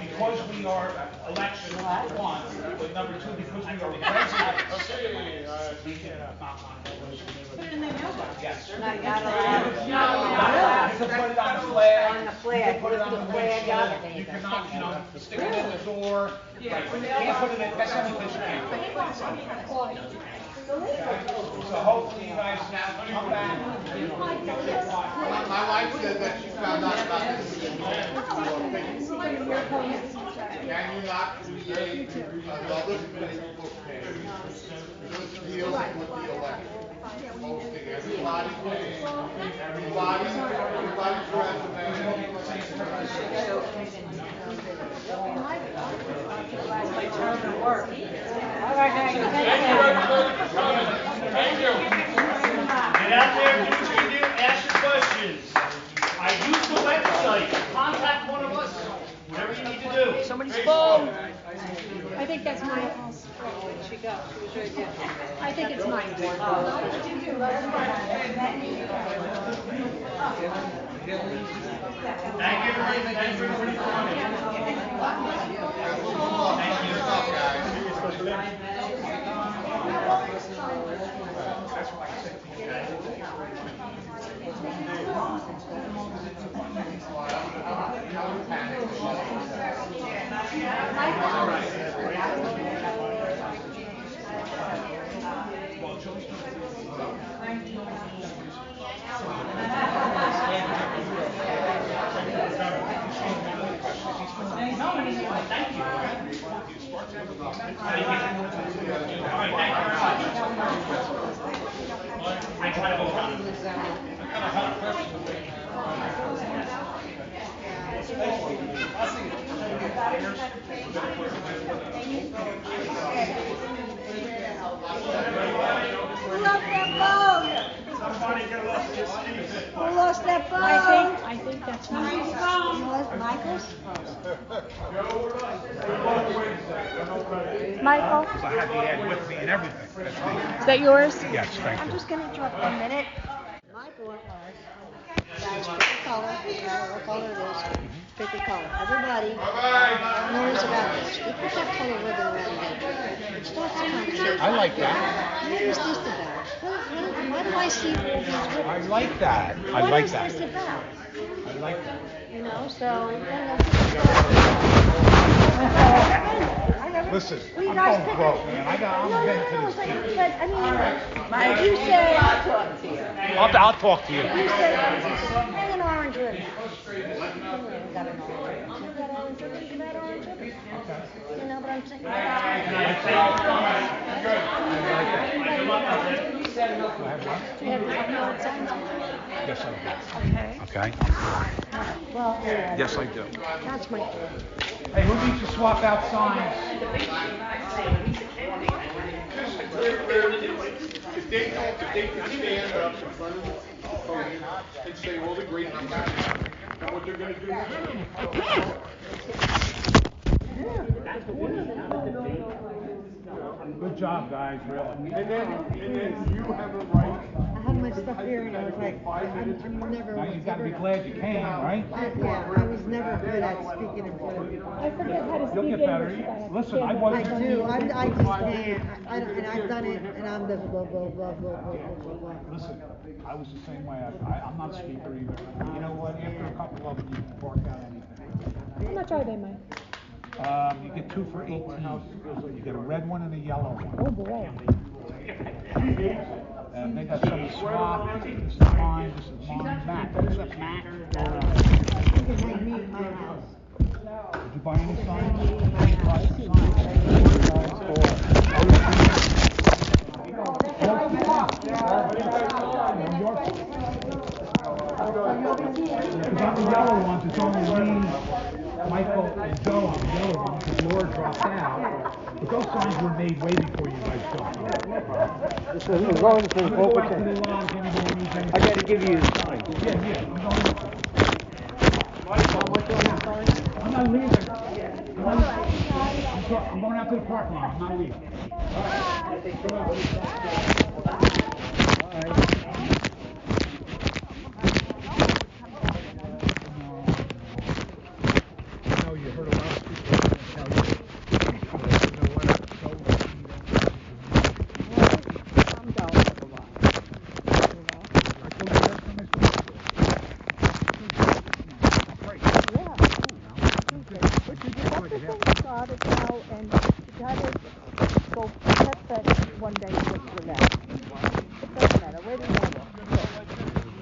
because we are election, number one, but number two, because we are residents. We can, Put it in their mailbox. yes. Not allowed. You can put it on the flag. On the flag. You can put it on the Put the flag windshield. on it. You cannot, you know, stick it in the door. You can't put it in, that's the only place you can't put it. So hopefully you guys come back. My wife said that she found out about this. Can you not create another Facebook page? Just deals with the election. Posting everybody's name, everybody's Get out there, do what you can do, ask your questions. I use the website, contact one of us, whatever you need to do. Somebody's phone. I think that's mine. She got, she was right there. I think it's mine. Thank you, everybody. Thank you, everybody, for coming. Who lost that phone? I think that's mine. Yours, Michael's? Michael? Because I had the ad with me and everything. That's me. Is that yours? Yes, thank I'm you. just gonna interrupt for a minute. My board was, guys, pick a color, no matter what color it is, pick a color. Everybody knows about this. We put that color ribbon around it. It starts a conversation. I like that. What is this about? Why do I see all these ribbons? I like that. I like that. What is this about? I like that. You know, so, Listen, well, you I'm guys going pick broke, man. I'm getting to this kid. but I mean, if you say, I'll talk to you. you say, hang an orange ribbon. You got an orange ribbon. You got orange ribbon, you got orange ribbon. You know what I'm saying? You have no signs on it? Yes, I do. Okay. Well, anyway. Yes, I do. That's my. Hey, who needs to swap out signs? If they could stand up in front of the podium and say all the great things and what they're gonna do Good job, guys, really. And then you have a right. I had my stuff here and I was like, I'm never. Now you gotta be glad you came, right? Yeah, I was never good at speaking in front of people. I forget how to speak You'll get better. Listen, I I wasn't. do, I just can't, and I've done it, and I'm the blah, blah, blah, blah, blah, blah, blah. Listen, I was the same way. I'm not a speaker either. You know what? After a couple of them, you can work out anything. How much are they, Mike? You get 2 for 18. You get a red one and a yellow one. Oh, boy. And they got some swap. This is mine. This is mine. Matt. What is that, Matt? You can hang me in my house. Did you buy any signs? Did you buy some signs? Because on the yellow ones, it's only me, Michael, and Joe on the yellow ones, because Laura dropped out. But those signs were made way before you guys got them. As long as it's I'm gonna go out to the lodge, anybody needs anything. I gotta give you the sign. Yeah, I'm not leaving. I'm going out to the parking lot, I'm not leaving. I know you heard a lot of people tell you, started now, and you gotta go test that one day with Renee. It doesn't matter, wait a minute.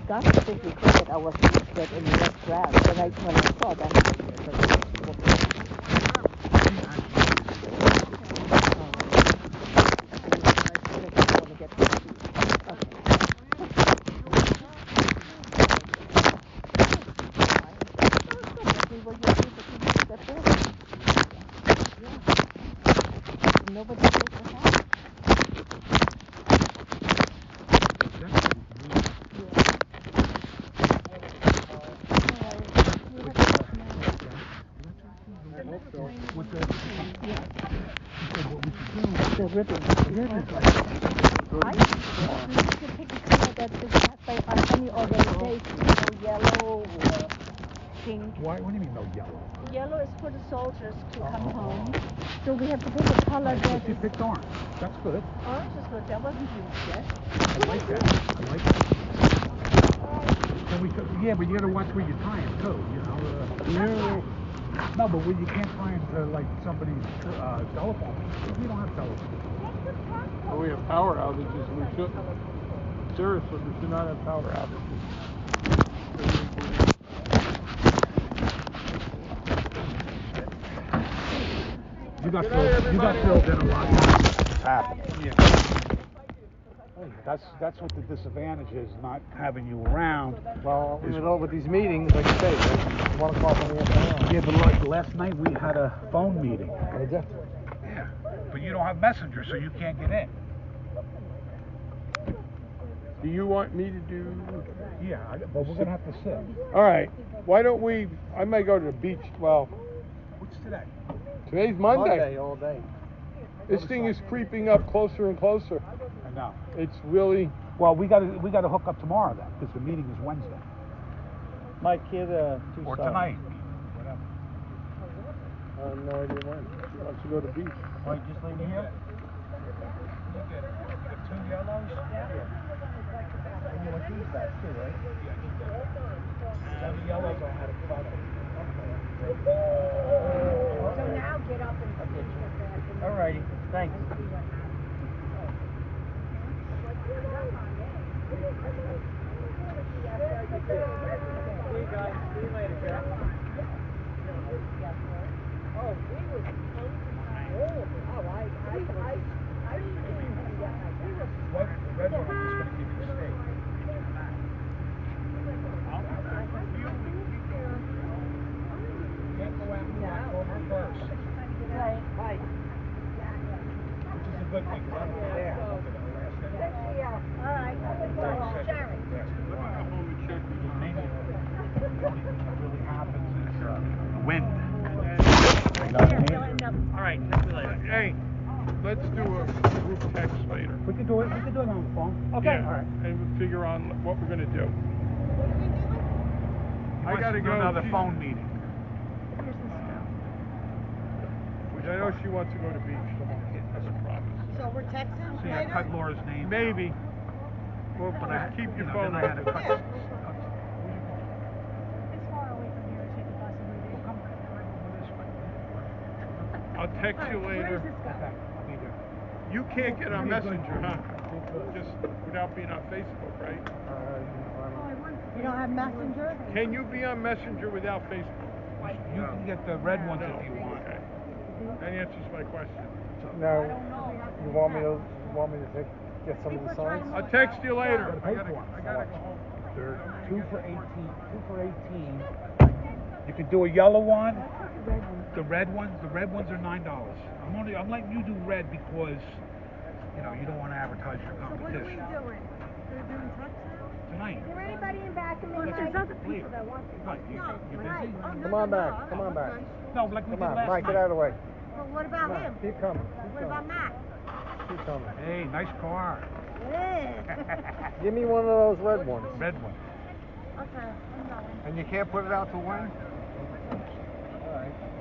God forbid we could get our feet wet in the wet grass, when I saw that. Nobody takes the house. The ribbon. I used to pick a color that does not say on any other day, yellow or pink. Why? What do you mean no yellow? Yellow is for the soldiers to come home. So we have to pick a color that You picked orange. That's good. orange is good. That wasn't used yet. I like that. I like that. Yeah, but you gotta watch where you're tying too, you know. No, but when you can't tie into like somebody's telephone. We don't have telephone. Well, we have power outages, we should, seriously, we should not have power outages. You got filled in a lot. It's happened. Yeah. That's what the disadvantage is, not having you around. Well, with these meetings, like I say, it's 1 o'clock in the afternoon. Yeah, but like last night we had a phone meeting. Yeah. But you don't have Messenger, so you can't get in. Do you want me to do? Yeah, but we're gonna have to sit. All right, why don't we, I may go to the beach, well, What's today? today's Monday. All day. This thing is creeping up closer and closer. I know. It's really, Well, we gotta hook up tomorrow then, because the meeting is Wednesday. My kid, Or tonight. Whatever. I have no idea when. She wants to go to the beach. Why, just leave me here? You get 2 yellows? Yeah. And you want these back too, right? Some yellows I had to cut. So now get up and. Alrighty, thanks. What? The red one, I'm just gonna give you a steak. Can't go out until October 1st. Right. Which is a good thing, 'cause I'm there. Yeah, all right. Sharon. The only thing that really happens is the wind. All right, see you later. Hey, let's do a group text later. We could do it on the phone. Okay. Yeah, All right. and we'll figure on what we're gonna do. I gotta go. Another phone meeting. I know she wants to go to beach, that's a promise. So we're texting See, I cut Laura's name. Maybe. Well, But I just keep your then phone. I had to cut. It's far away from here, take a bus every day. I'll text you later. You can't get on Messenger, huh? Just without being on Facebook, right? You don't have Messenger? Can you be on Messenger without Facebook? You can get the red ones No, if you want. okay. That answers my question. Now, you want me to get some of the signs? I'll text you later. Gotta pay for 'em. I gotta go home. They're 2 for 18. You could do a yellow one. The red ones are $9. I'm letting you do red because, you know, you don't want to advertise your competition. What are we doing? We're doing touch now? Tonight. Is there anybody in back of me? There's other people that want to. What, you busy? Come on back, come on back. No, like we did Come on, last Mike, night. get out of the way. Well, what about Come on, him? keep coming, What about Matt? keep coming. Hey, nice car. Yeah. Give me one of those red ones. Red one. Okay, I'm going. And you can't put it out till when?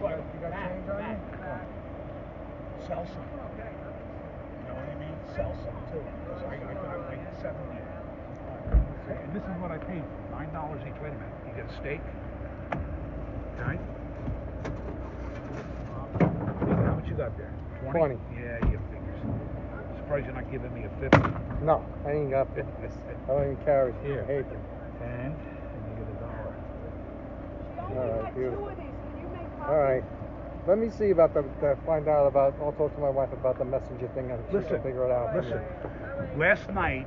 Alright, you got change on you? Sell some. You know what I mean? Sell some too. Because I got like 70. And this is what I paid for, $9 each. Wait a minute. You get a steak. Okay. How much you got there? 20. Yeah, you figures. Surprised you're not giving me a 50. No, I ain't got 50. I don't even carry. Here. I hate them. And you get $1. Alright, beautiful. Alright. Let me see about find out about, I'll talk to my wife about the messenger thing and she can figure it out. Listen. Last night,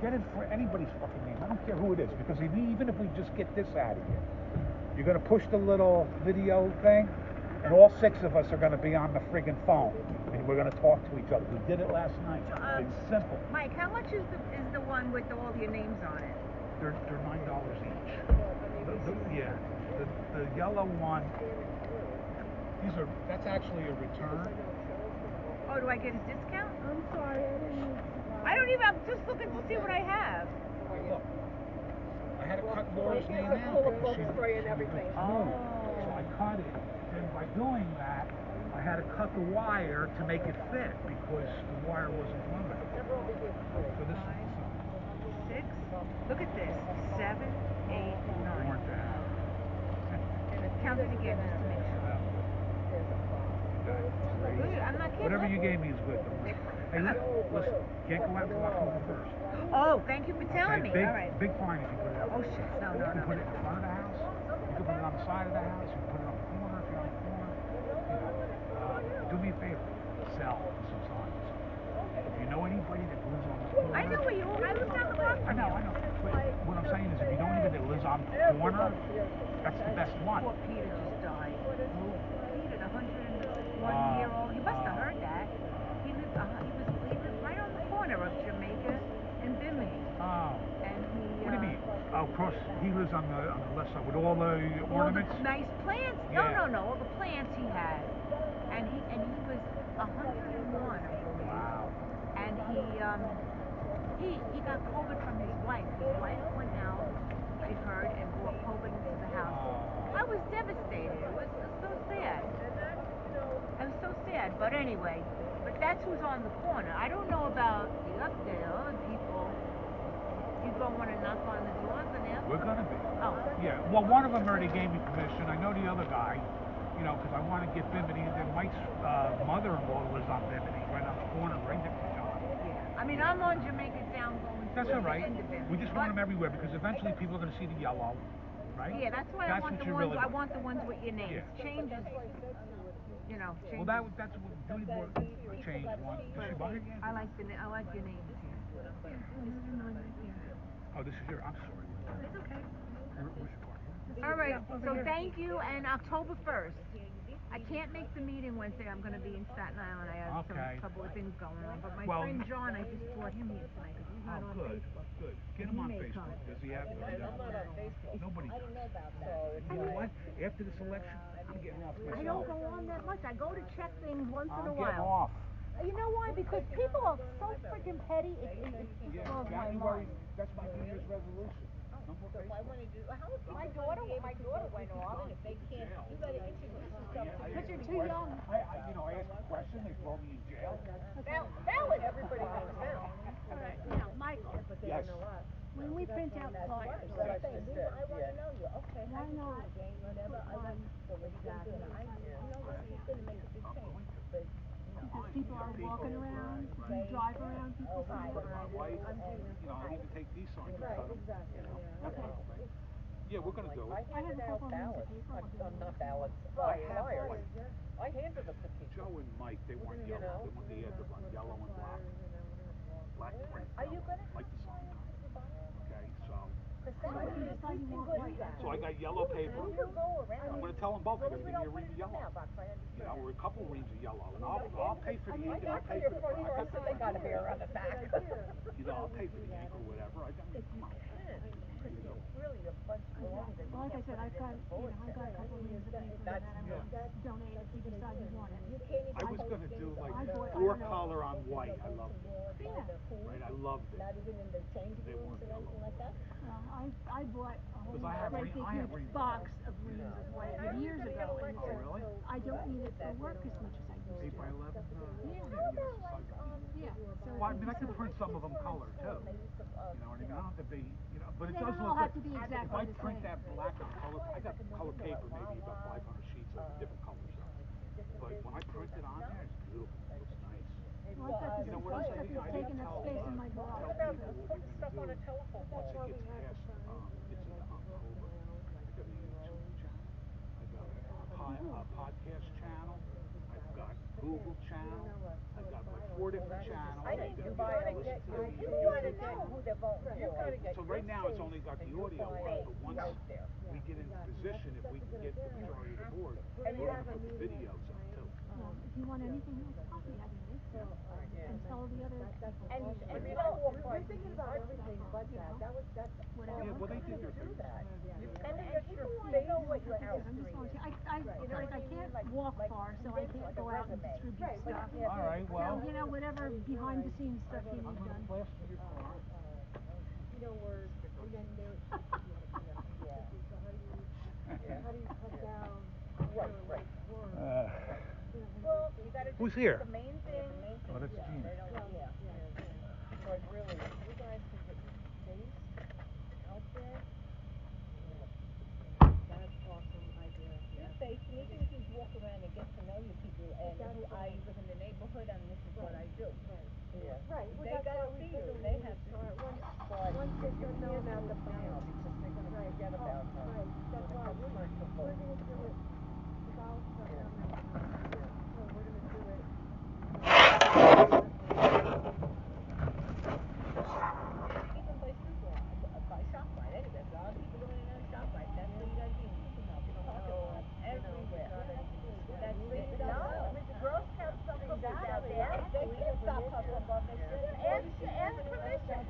get it for anybody's fucking name. I don't care who it is, because even if we just get this out of here, you're gonna push the little video thing, and all 6 of us are gonna be on the friggin' phone, and we're gonna talk to each other. We did it last night. It's simple. Mike, how much is the one with all your names on it? They're $9 each. The yellow one. That's actually a return. Oh, do I get a discount? I'm sorry, I didn't mean to. I don't even, I'm just looking to see what I have. Look, I had to cut Laura's name out. So I cut it. Then by doing that, I had to cut the wire to make it fit because the wire wasn't long enough. So this is 6. Look at this. 7, 8, 9. Weren't that? Count it again just to make sure. Good, I'm not kidding. Whatever you gave me is good. Hey, listen, can't go out until October 1st. Oh, thank you for telling me. Big, All right. big fine if you put it out. Oh, shit. No. You can put it in front of the house. You can put it on the side of the house. You can put it on the corner if you're on the corner. Do me a favor. Sell some signs. If you know anybody that lives on the corner. I know where you are. I live down the block from you. I know. But what I'm saying is, if you know anybody that lives on the corner, that's the best one. Poor Peter just died. Peter, the 101-year-old. You must have heard that. He lived right on the corner of Jamaica and Bimini. Oh. And he. What do you mean? Oh, of course, he lives on the left side with all the ornaments. All the nice plants. Yeah. No. All the plants he had, and he was 101, I believe. Wow. And he got COVID from his wife. His wife went out, I heard, and brought COVID into the house. I was devastated. It was so sad. I was so sad. But anyway, that's who's on the corner. I don't know about the other people. You don't want to knock on the doors and ask? We're gonna be. Oh. Yeah. Well, one of them already gave me permission. I know the other guy. You know, because I want to get Bimini. And then Mike's mother-in-law lives on Bimini, right on the corner, right next to John. Yeah. I mean, I'm on Jamaica down going. That's all right. End of Bimini. We just want them everywhere because eventually people are going to see the yellow, right? Yeah, that's why I want the ones. I want the ones with your names. Yeah. Changes. You know. Well, that's what Judy bought a change one. Did she buy it again? I like your names here. Oh, this is your. I'm sorry. It's okay. Where's your car? All right. So thank you. And October 1st. I can't make the meeting Wednesday. I'm going to be in Staten Island. I have some couple of things going on. But my friend John, I just brought him here tonight because he's not on Facebook. Good. Get him on Facebook. Does he have? I'm not on Facebook. Nobody does. You know what? After this election, I'm getting off myself. I don't go on that much. I go to check things once in a while. I'm getting off. You know why? Because people are so freaking petty. It just blows my mind. That's my New Year's resolution. So if I want to do, my daughter went off, and if they can't, you better introduce yourself to because you're too young. I ask a question, they throw me in jail. Ballot. Everybody knows now. Now, Michael. Yes. When we print out flyers, I want to know you. Okay. why not? Because people are walking around, you drive around, people see it. I'll even take these signs and cut them. That's the whole thing. Yeah, we're gonna do it. I have a couple of ballots. Not ballots, flyers. I handed them to people. Joe and Mike, they want yellow. They want the ads on yellow and black. Black and white. Are you gonna like the sign. Okay, so. Like decide you want white. So I got yellow paper. I'm gonna tell them both, they're gonna give me a ream of yellow. You know, or a couple reams of yellow, and I'll pay for the ink, and I'll pay for the print. I got the print. Gotta be around the back. You know, I'll pay for the ink or whatever, I mean, come on. Really a bunch of belongings. Like I said, I've got a couple of reams of paper that I will donate if you decide you want it. I was gonna do like I bought- 4 color on white, I loved it. Yeah. Right, I loved it. They weren't yellow. Well, I bought a whole 'Cause I have great reams big box of reams of white years ago, and Oh, really? I don't need it for work as much as I used to. 8 by 11? Yeah, so. Well, I mean, I could print some of them color too. You know what I mean? I don't have to be, you know, but it They does don't all look have good. to be If exactly I the print same. that black on color, I got color paper, maybe about 500 sheets of different colors. But when I print it on there, it's beautiful. It looks nice. Well, I've got this You know what I'm stuff saying? that's I taking didn't up tell, space in my tell garage. people what we're gonna do once it gets past, it's in October. I got a YouTube channel. I got a podcast channel. I've got Google channel. I've got like 4 different channels. I need to buy a, you wanna know who they're voting for. So right now, it's only got the audio on it, but once we get into position, if we can get the majority of the board, we're gonna put the videos up too. If you want anything else, I'll be happy to make it. And tell the other people. And you know, we're thinking about everything but that, Whatever. Yeah, well, they did their thing. And you know what your house I'm just street going is. to, I can't walk far, so I can't go out and distribute stuff. All right, well. So, you know, whatever behind the scenes stuff you need done. Plaster your car. You know, we're then there. How do you cut down? Right. Well, you gotta just. Who's here? The main thing. Oh, that's Gina. But really, you guys can get your space out there. That's awesome idea. Your space, and even if you walk around and get to know your people, and who I live in the neighborhood, and this is what I do. Yeah. Right. They gotta see you, they have to. Once they don't know about the file, because they're gonna forget about her. Right, that's why we're gonna do it. Even by ShopRite, anyway, a lot of people going in on ShopRite, that's where you gotta be, in supermarkets, parking lots, everywhere. That's it, no, the Girl Scout stuff is out there, they can't stop her from going, they should ask permission.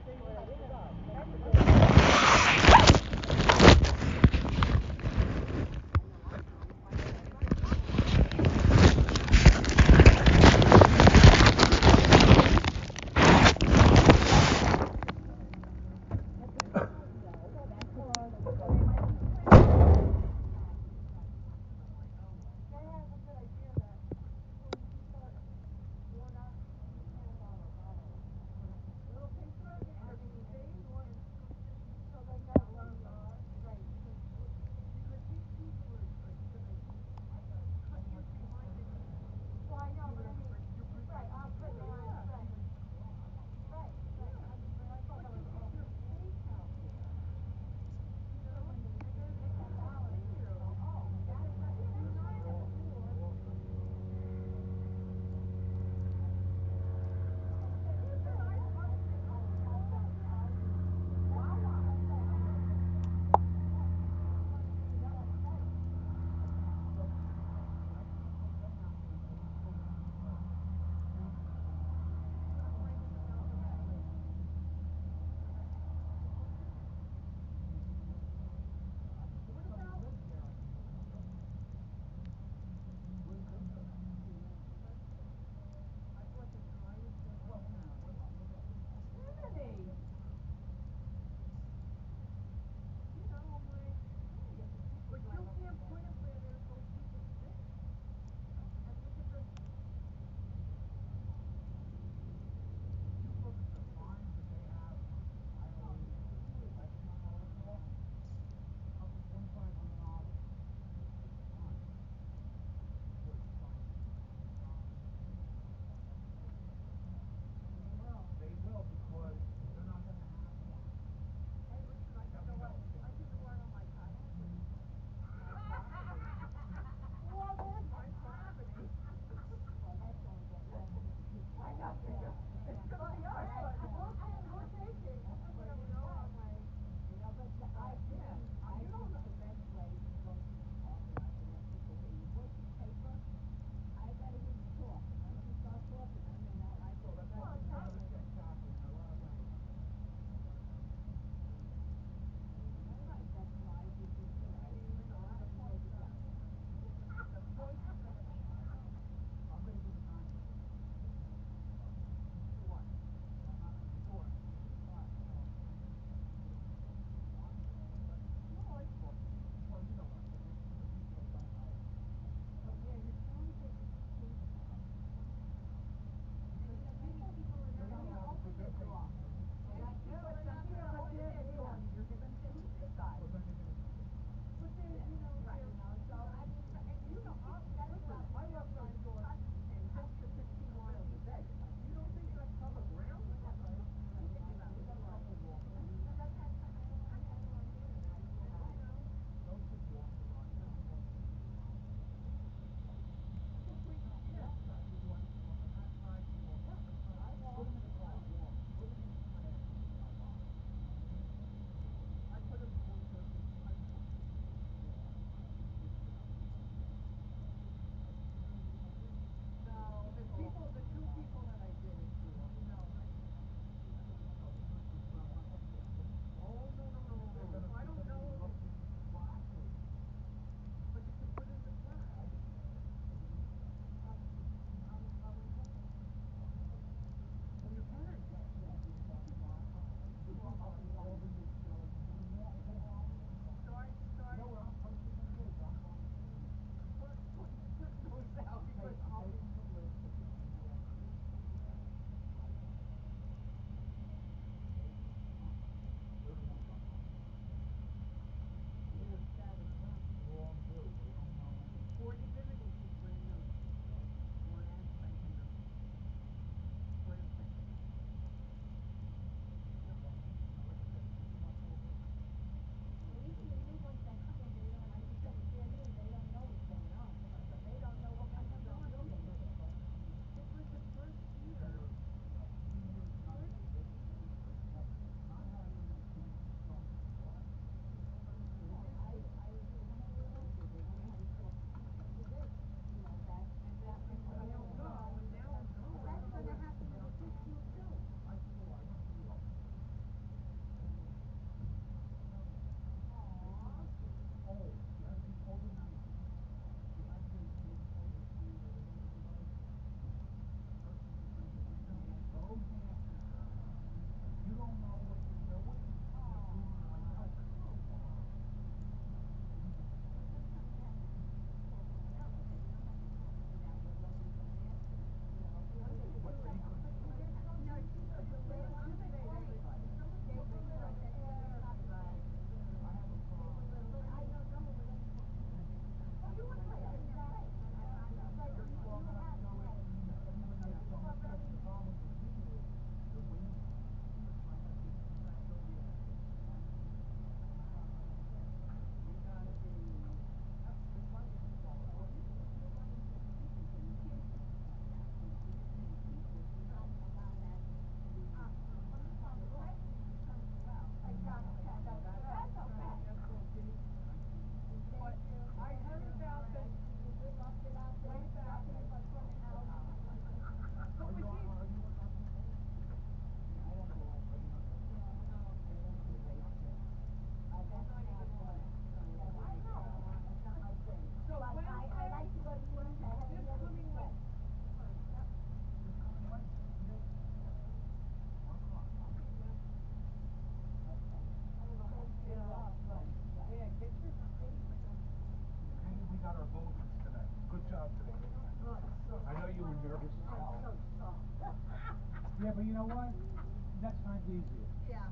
easier. Yeah.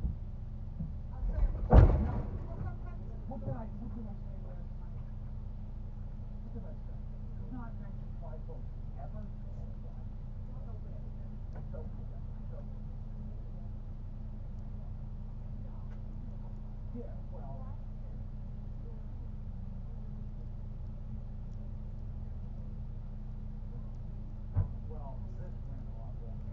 What did I say last night? What did I say? Do not mention five votes ever. Yeah, well. Well, this went a lot longer.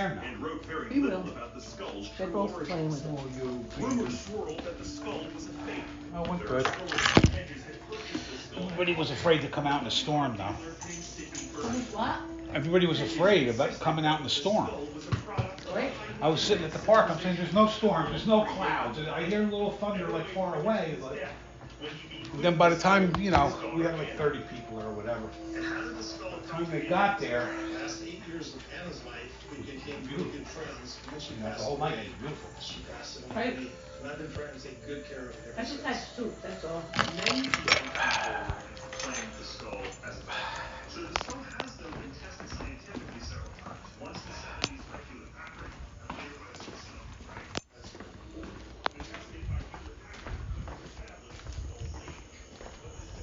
there now. and wrote very He little will. about the skull's They're true both origins. playing with him. Rumors swirled that the skull was a fake. Oh, went There good. are still pretenders had purchased the skull. Everybody was afraid to come out in the storm, though. What? Everybody was afraid about coming out in the storm. I was sitting at the park, I'm saying, there's no storm, there's no clouds, and I hear a little thunder like far away, like. And then by the time, we had like 30 people or whatever. By the time they got there, Last 8 years of Anna's life, we became really good friends. And then she the passed whole night away. was beautiful. She passed away. Right. And I've been trying to take good care of her I ever just since. had soup, that's all. Many people claim the skull as a fact. So the skull has though been tested scientifically several times. Once in the 70s by Hewlett Packard, and later by Swiss right? That's right. The testing by Hewlett Packard established the skull's age. But this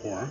before.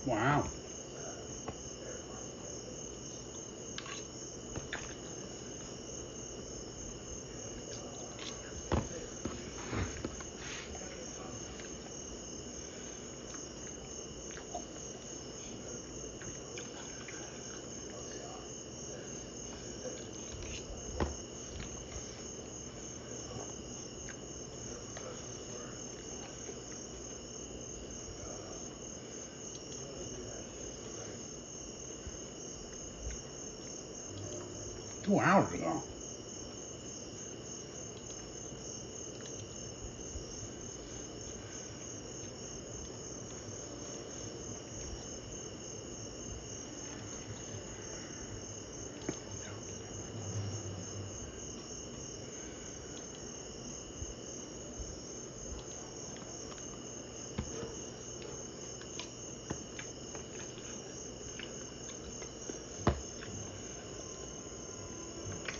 Wow. Two hours ago.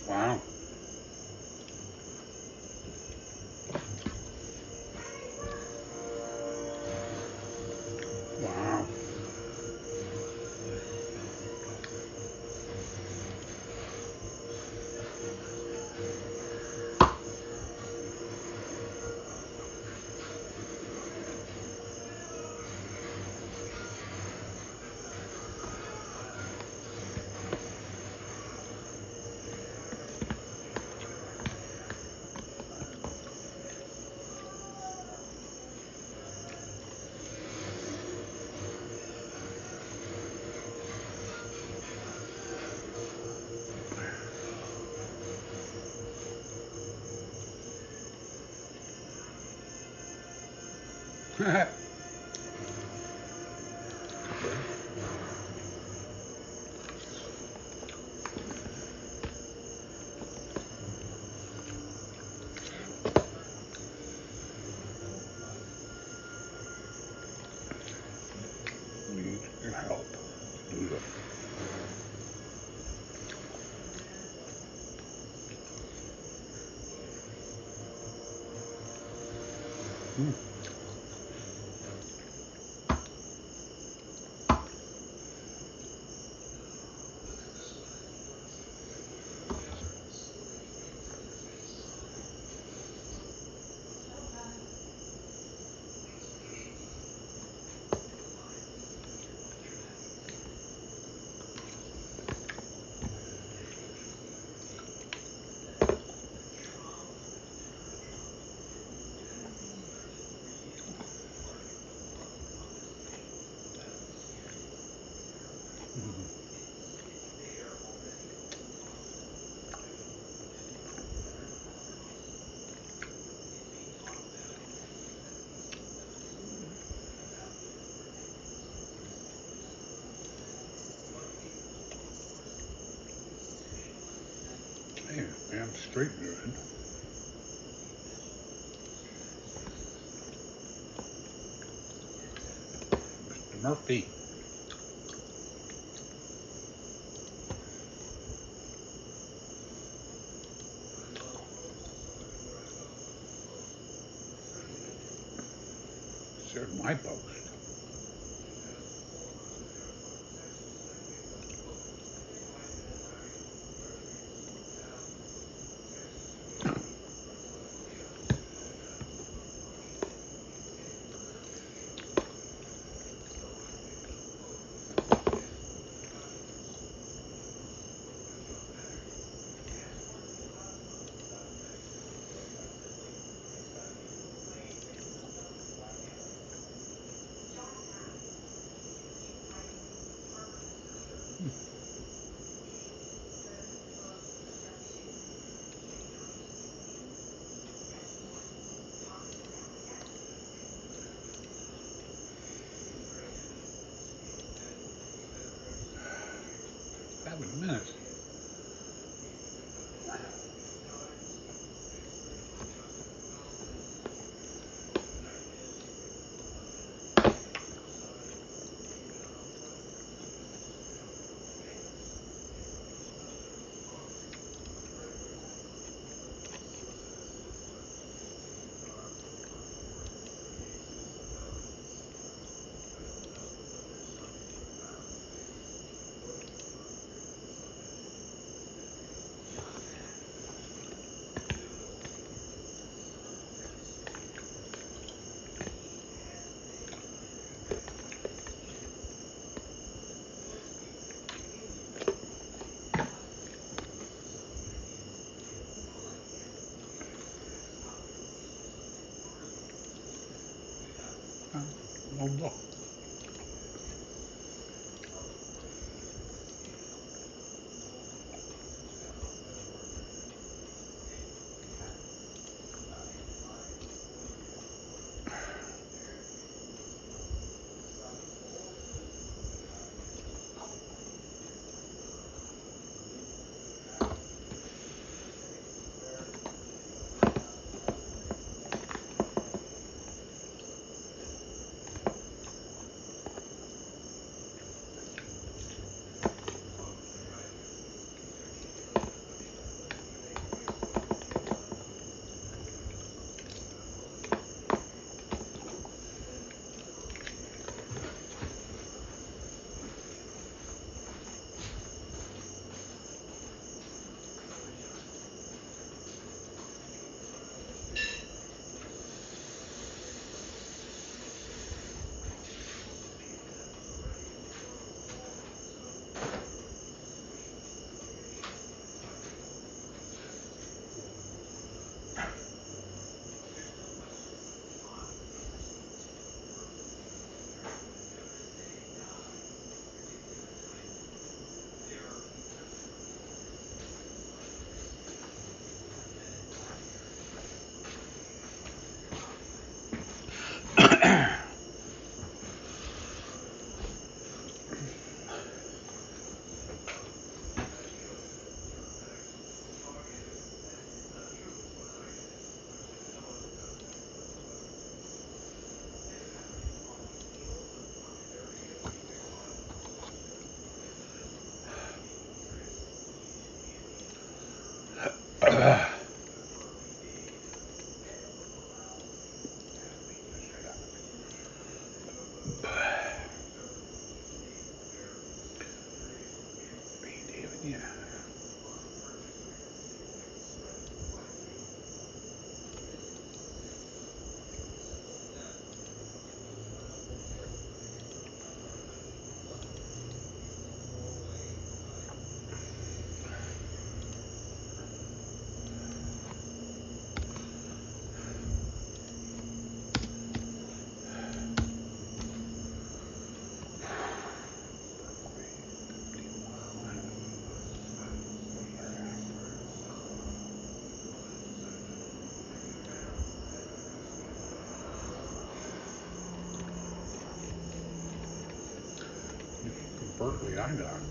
Wow. Wow. Need your help. Do this. Hey, damn straight good. Mr. Murphy. There's my post. Minutes. No. Berkeley, I got.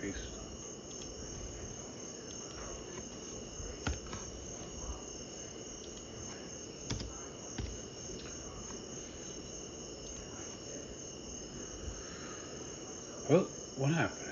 Paste. Well, what happened?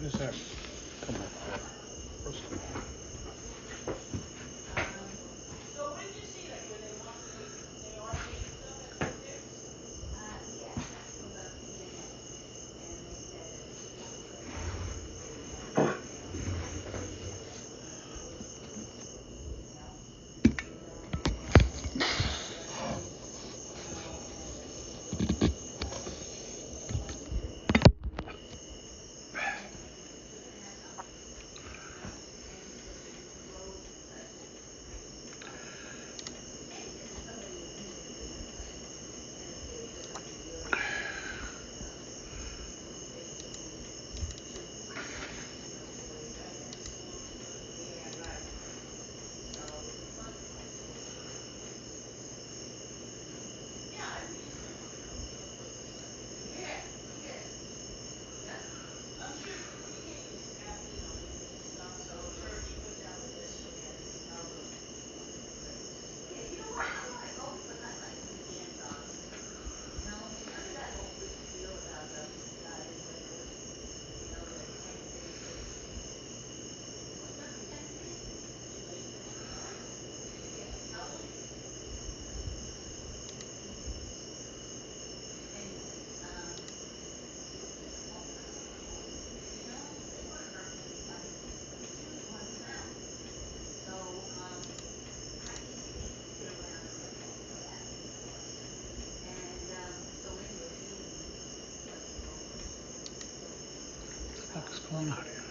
does that come up for? What's going on here?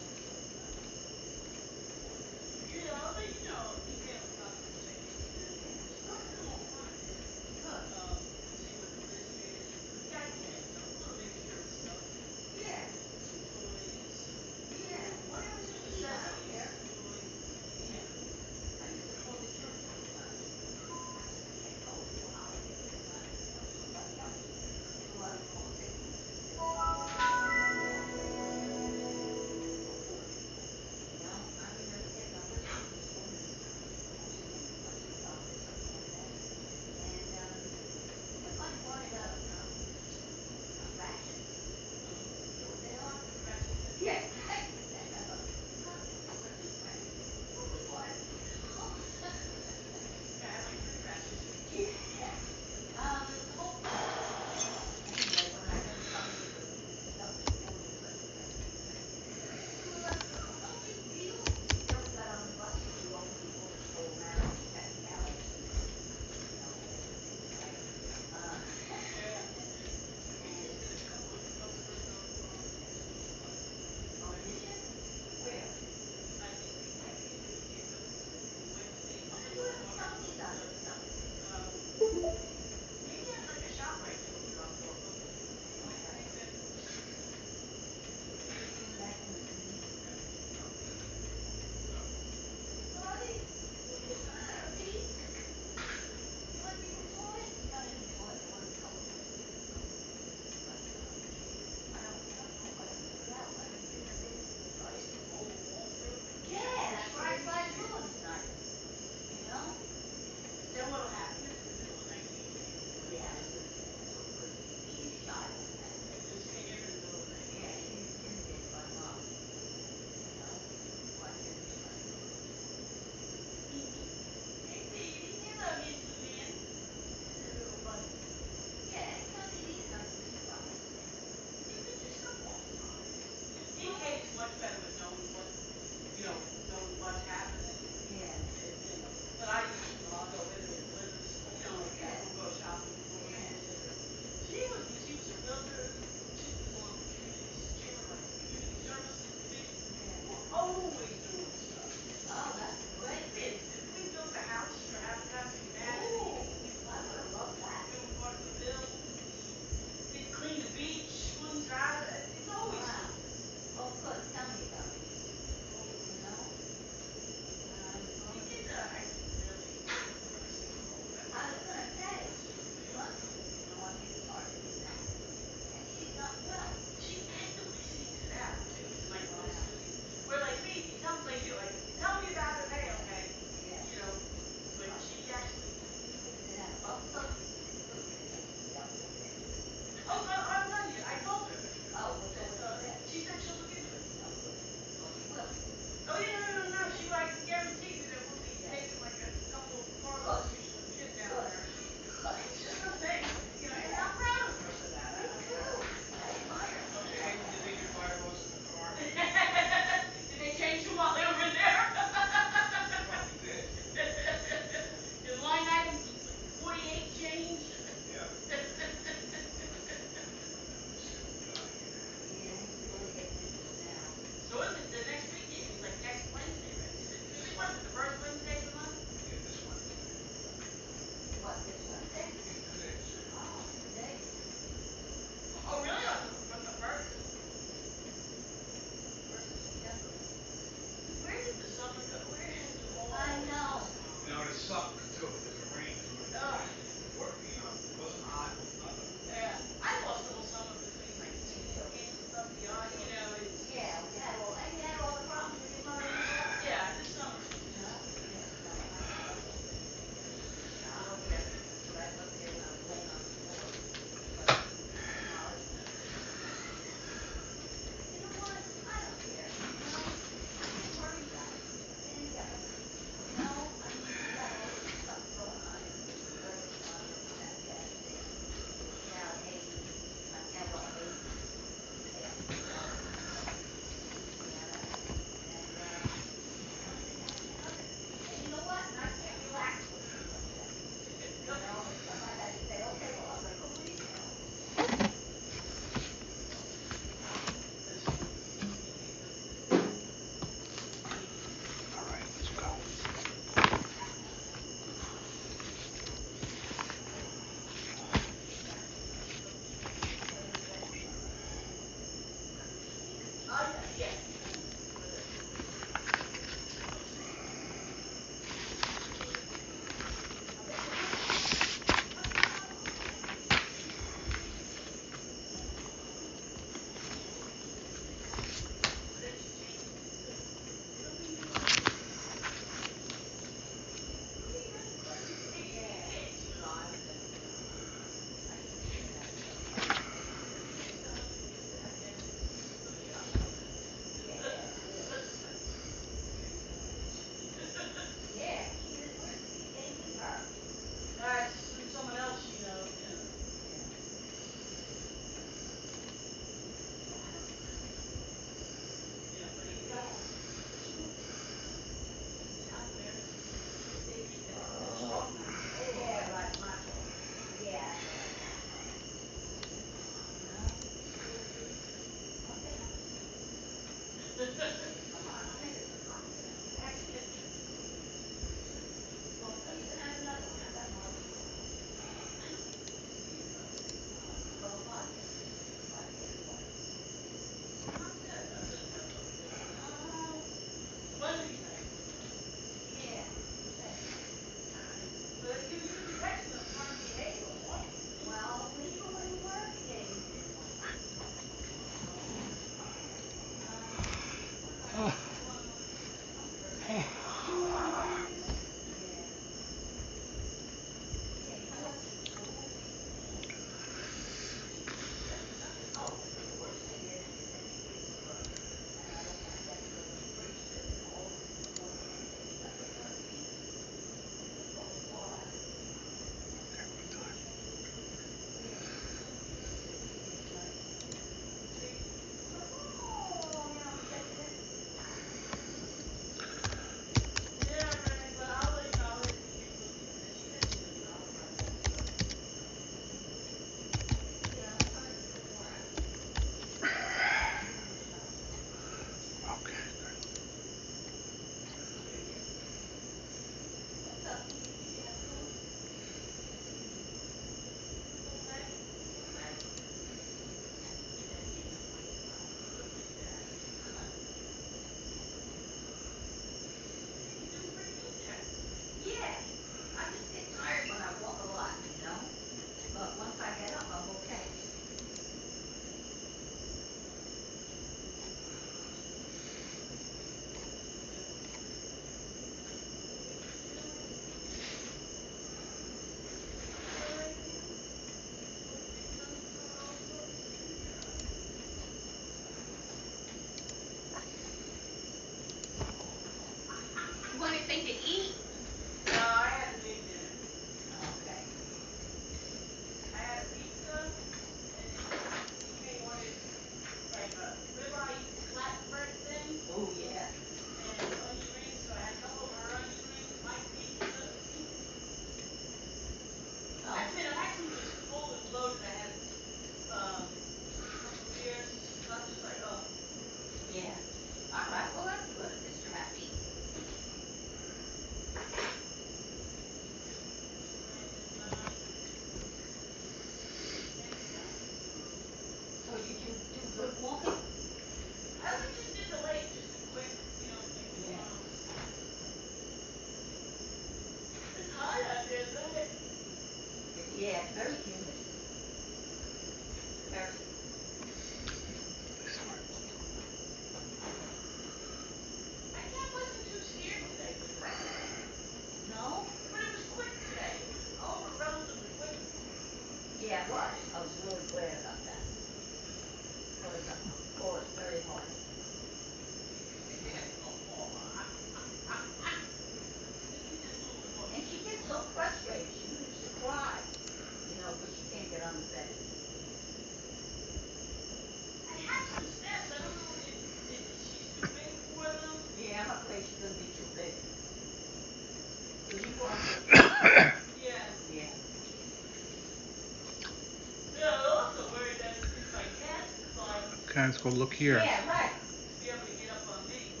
Okay, let's go look here. Yeah, right. Be able to get up on me.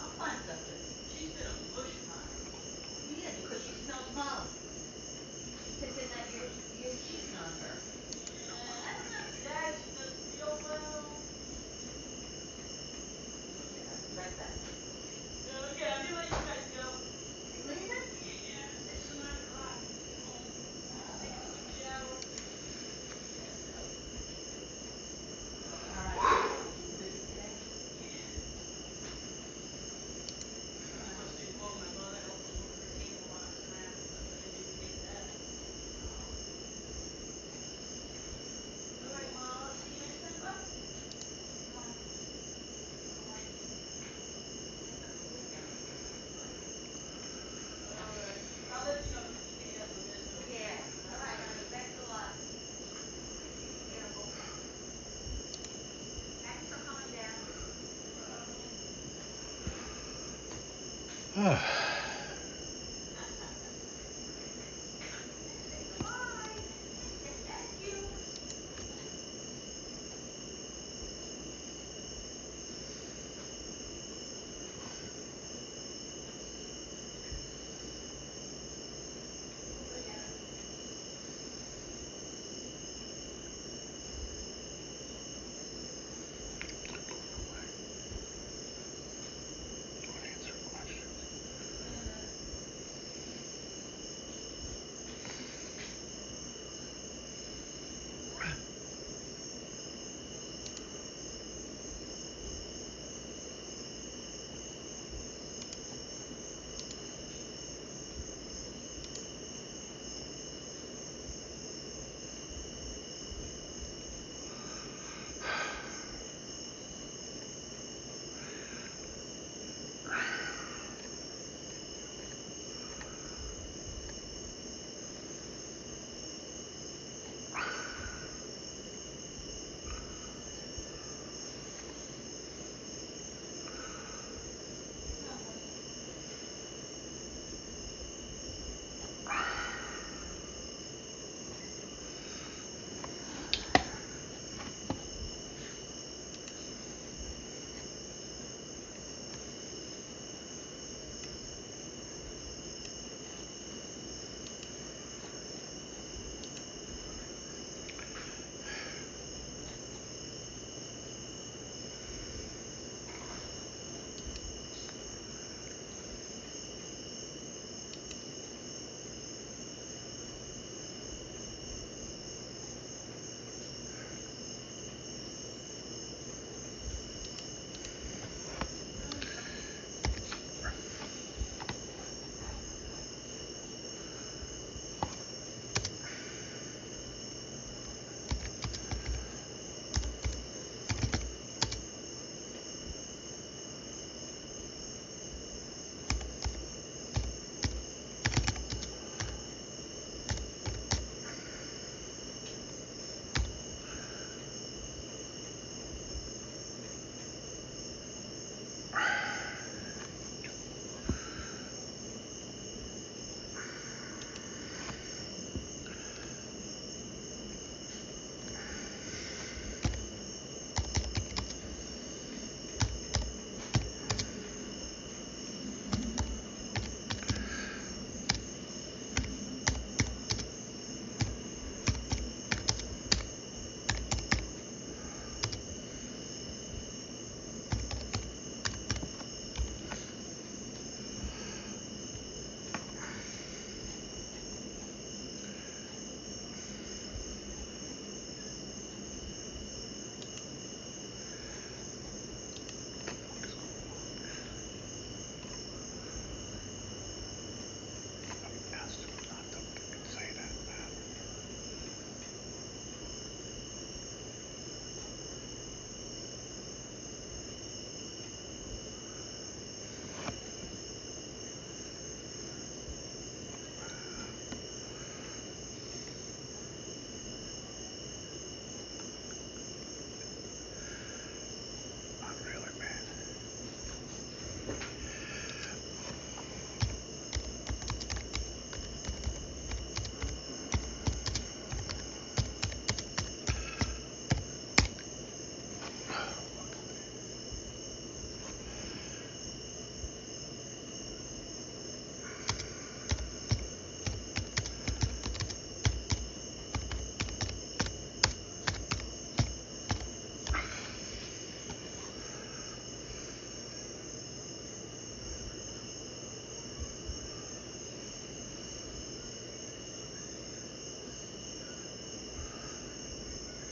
I'll find something. She's been a bush pile. Yeah, because she smells molly. She sits in that, you're cheating on her. I don't know. Yeah, she doesn't feel well. Okay, I'll be right back. Okay, I'll be letting you guys go. You leaving? Yeah, it's 9 o'clock. Get home. Take a quick shower. Yes, no. All right. You busy today?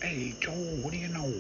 Hey, Joel, what do you know?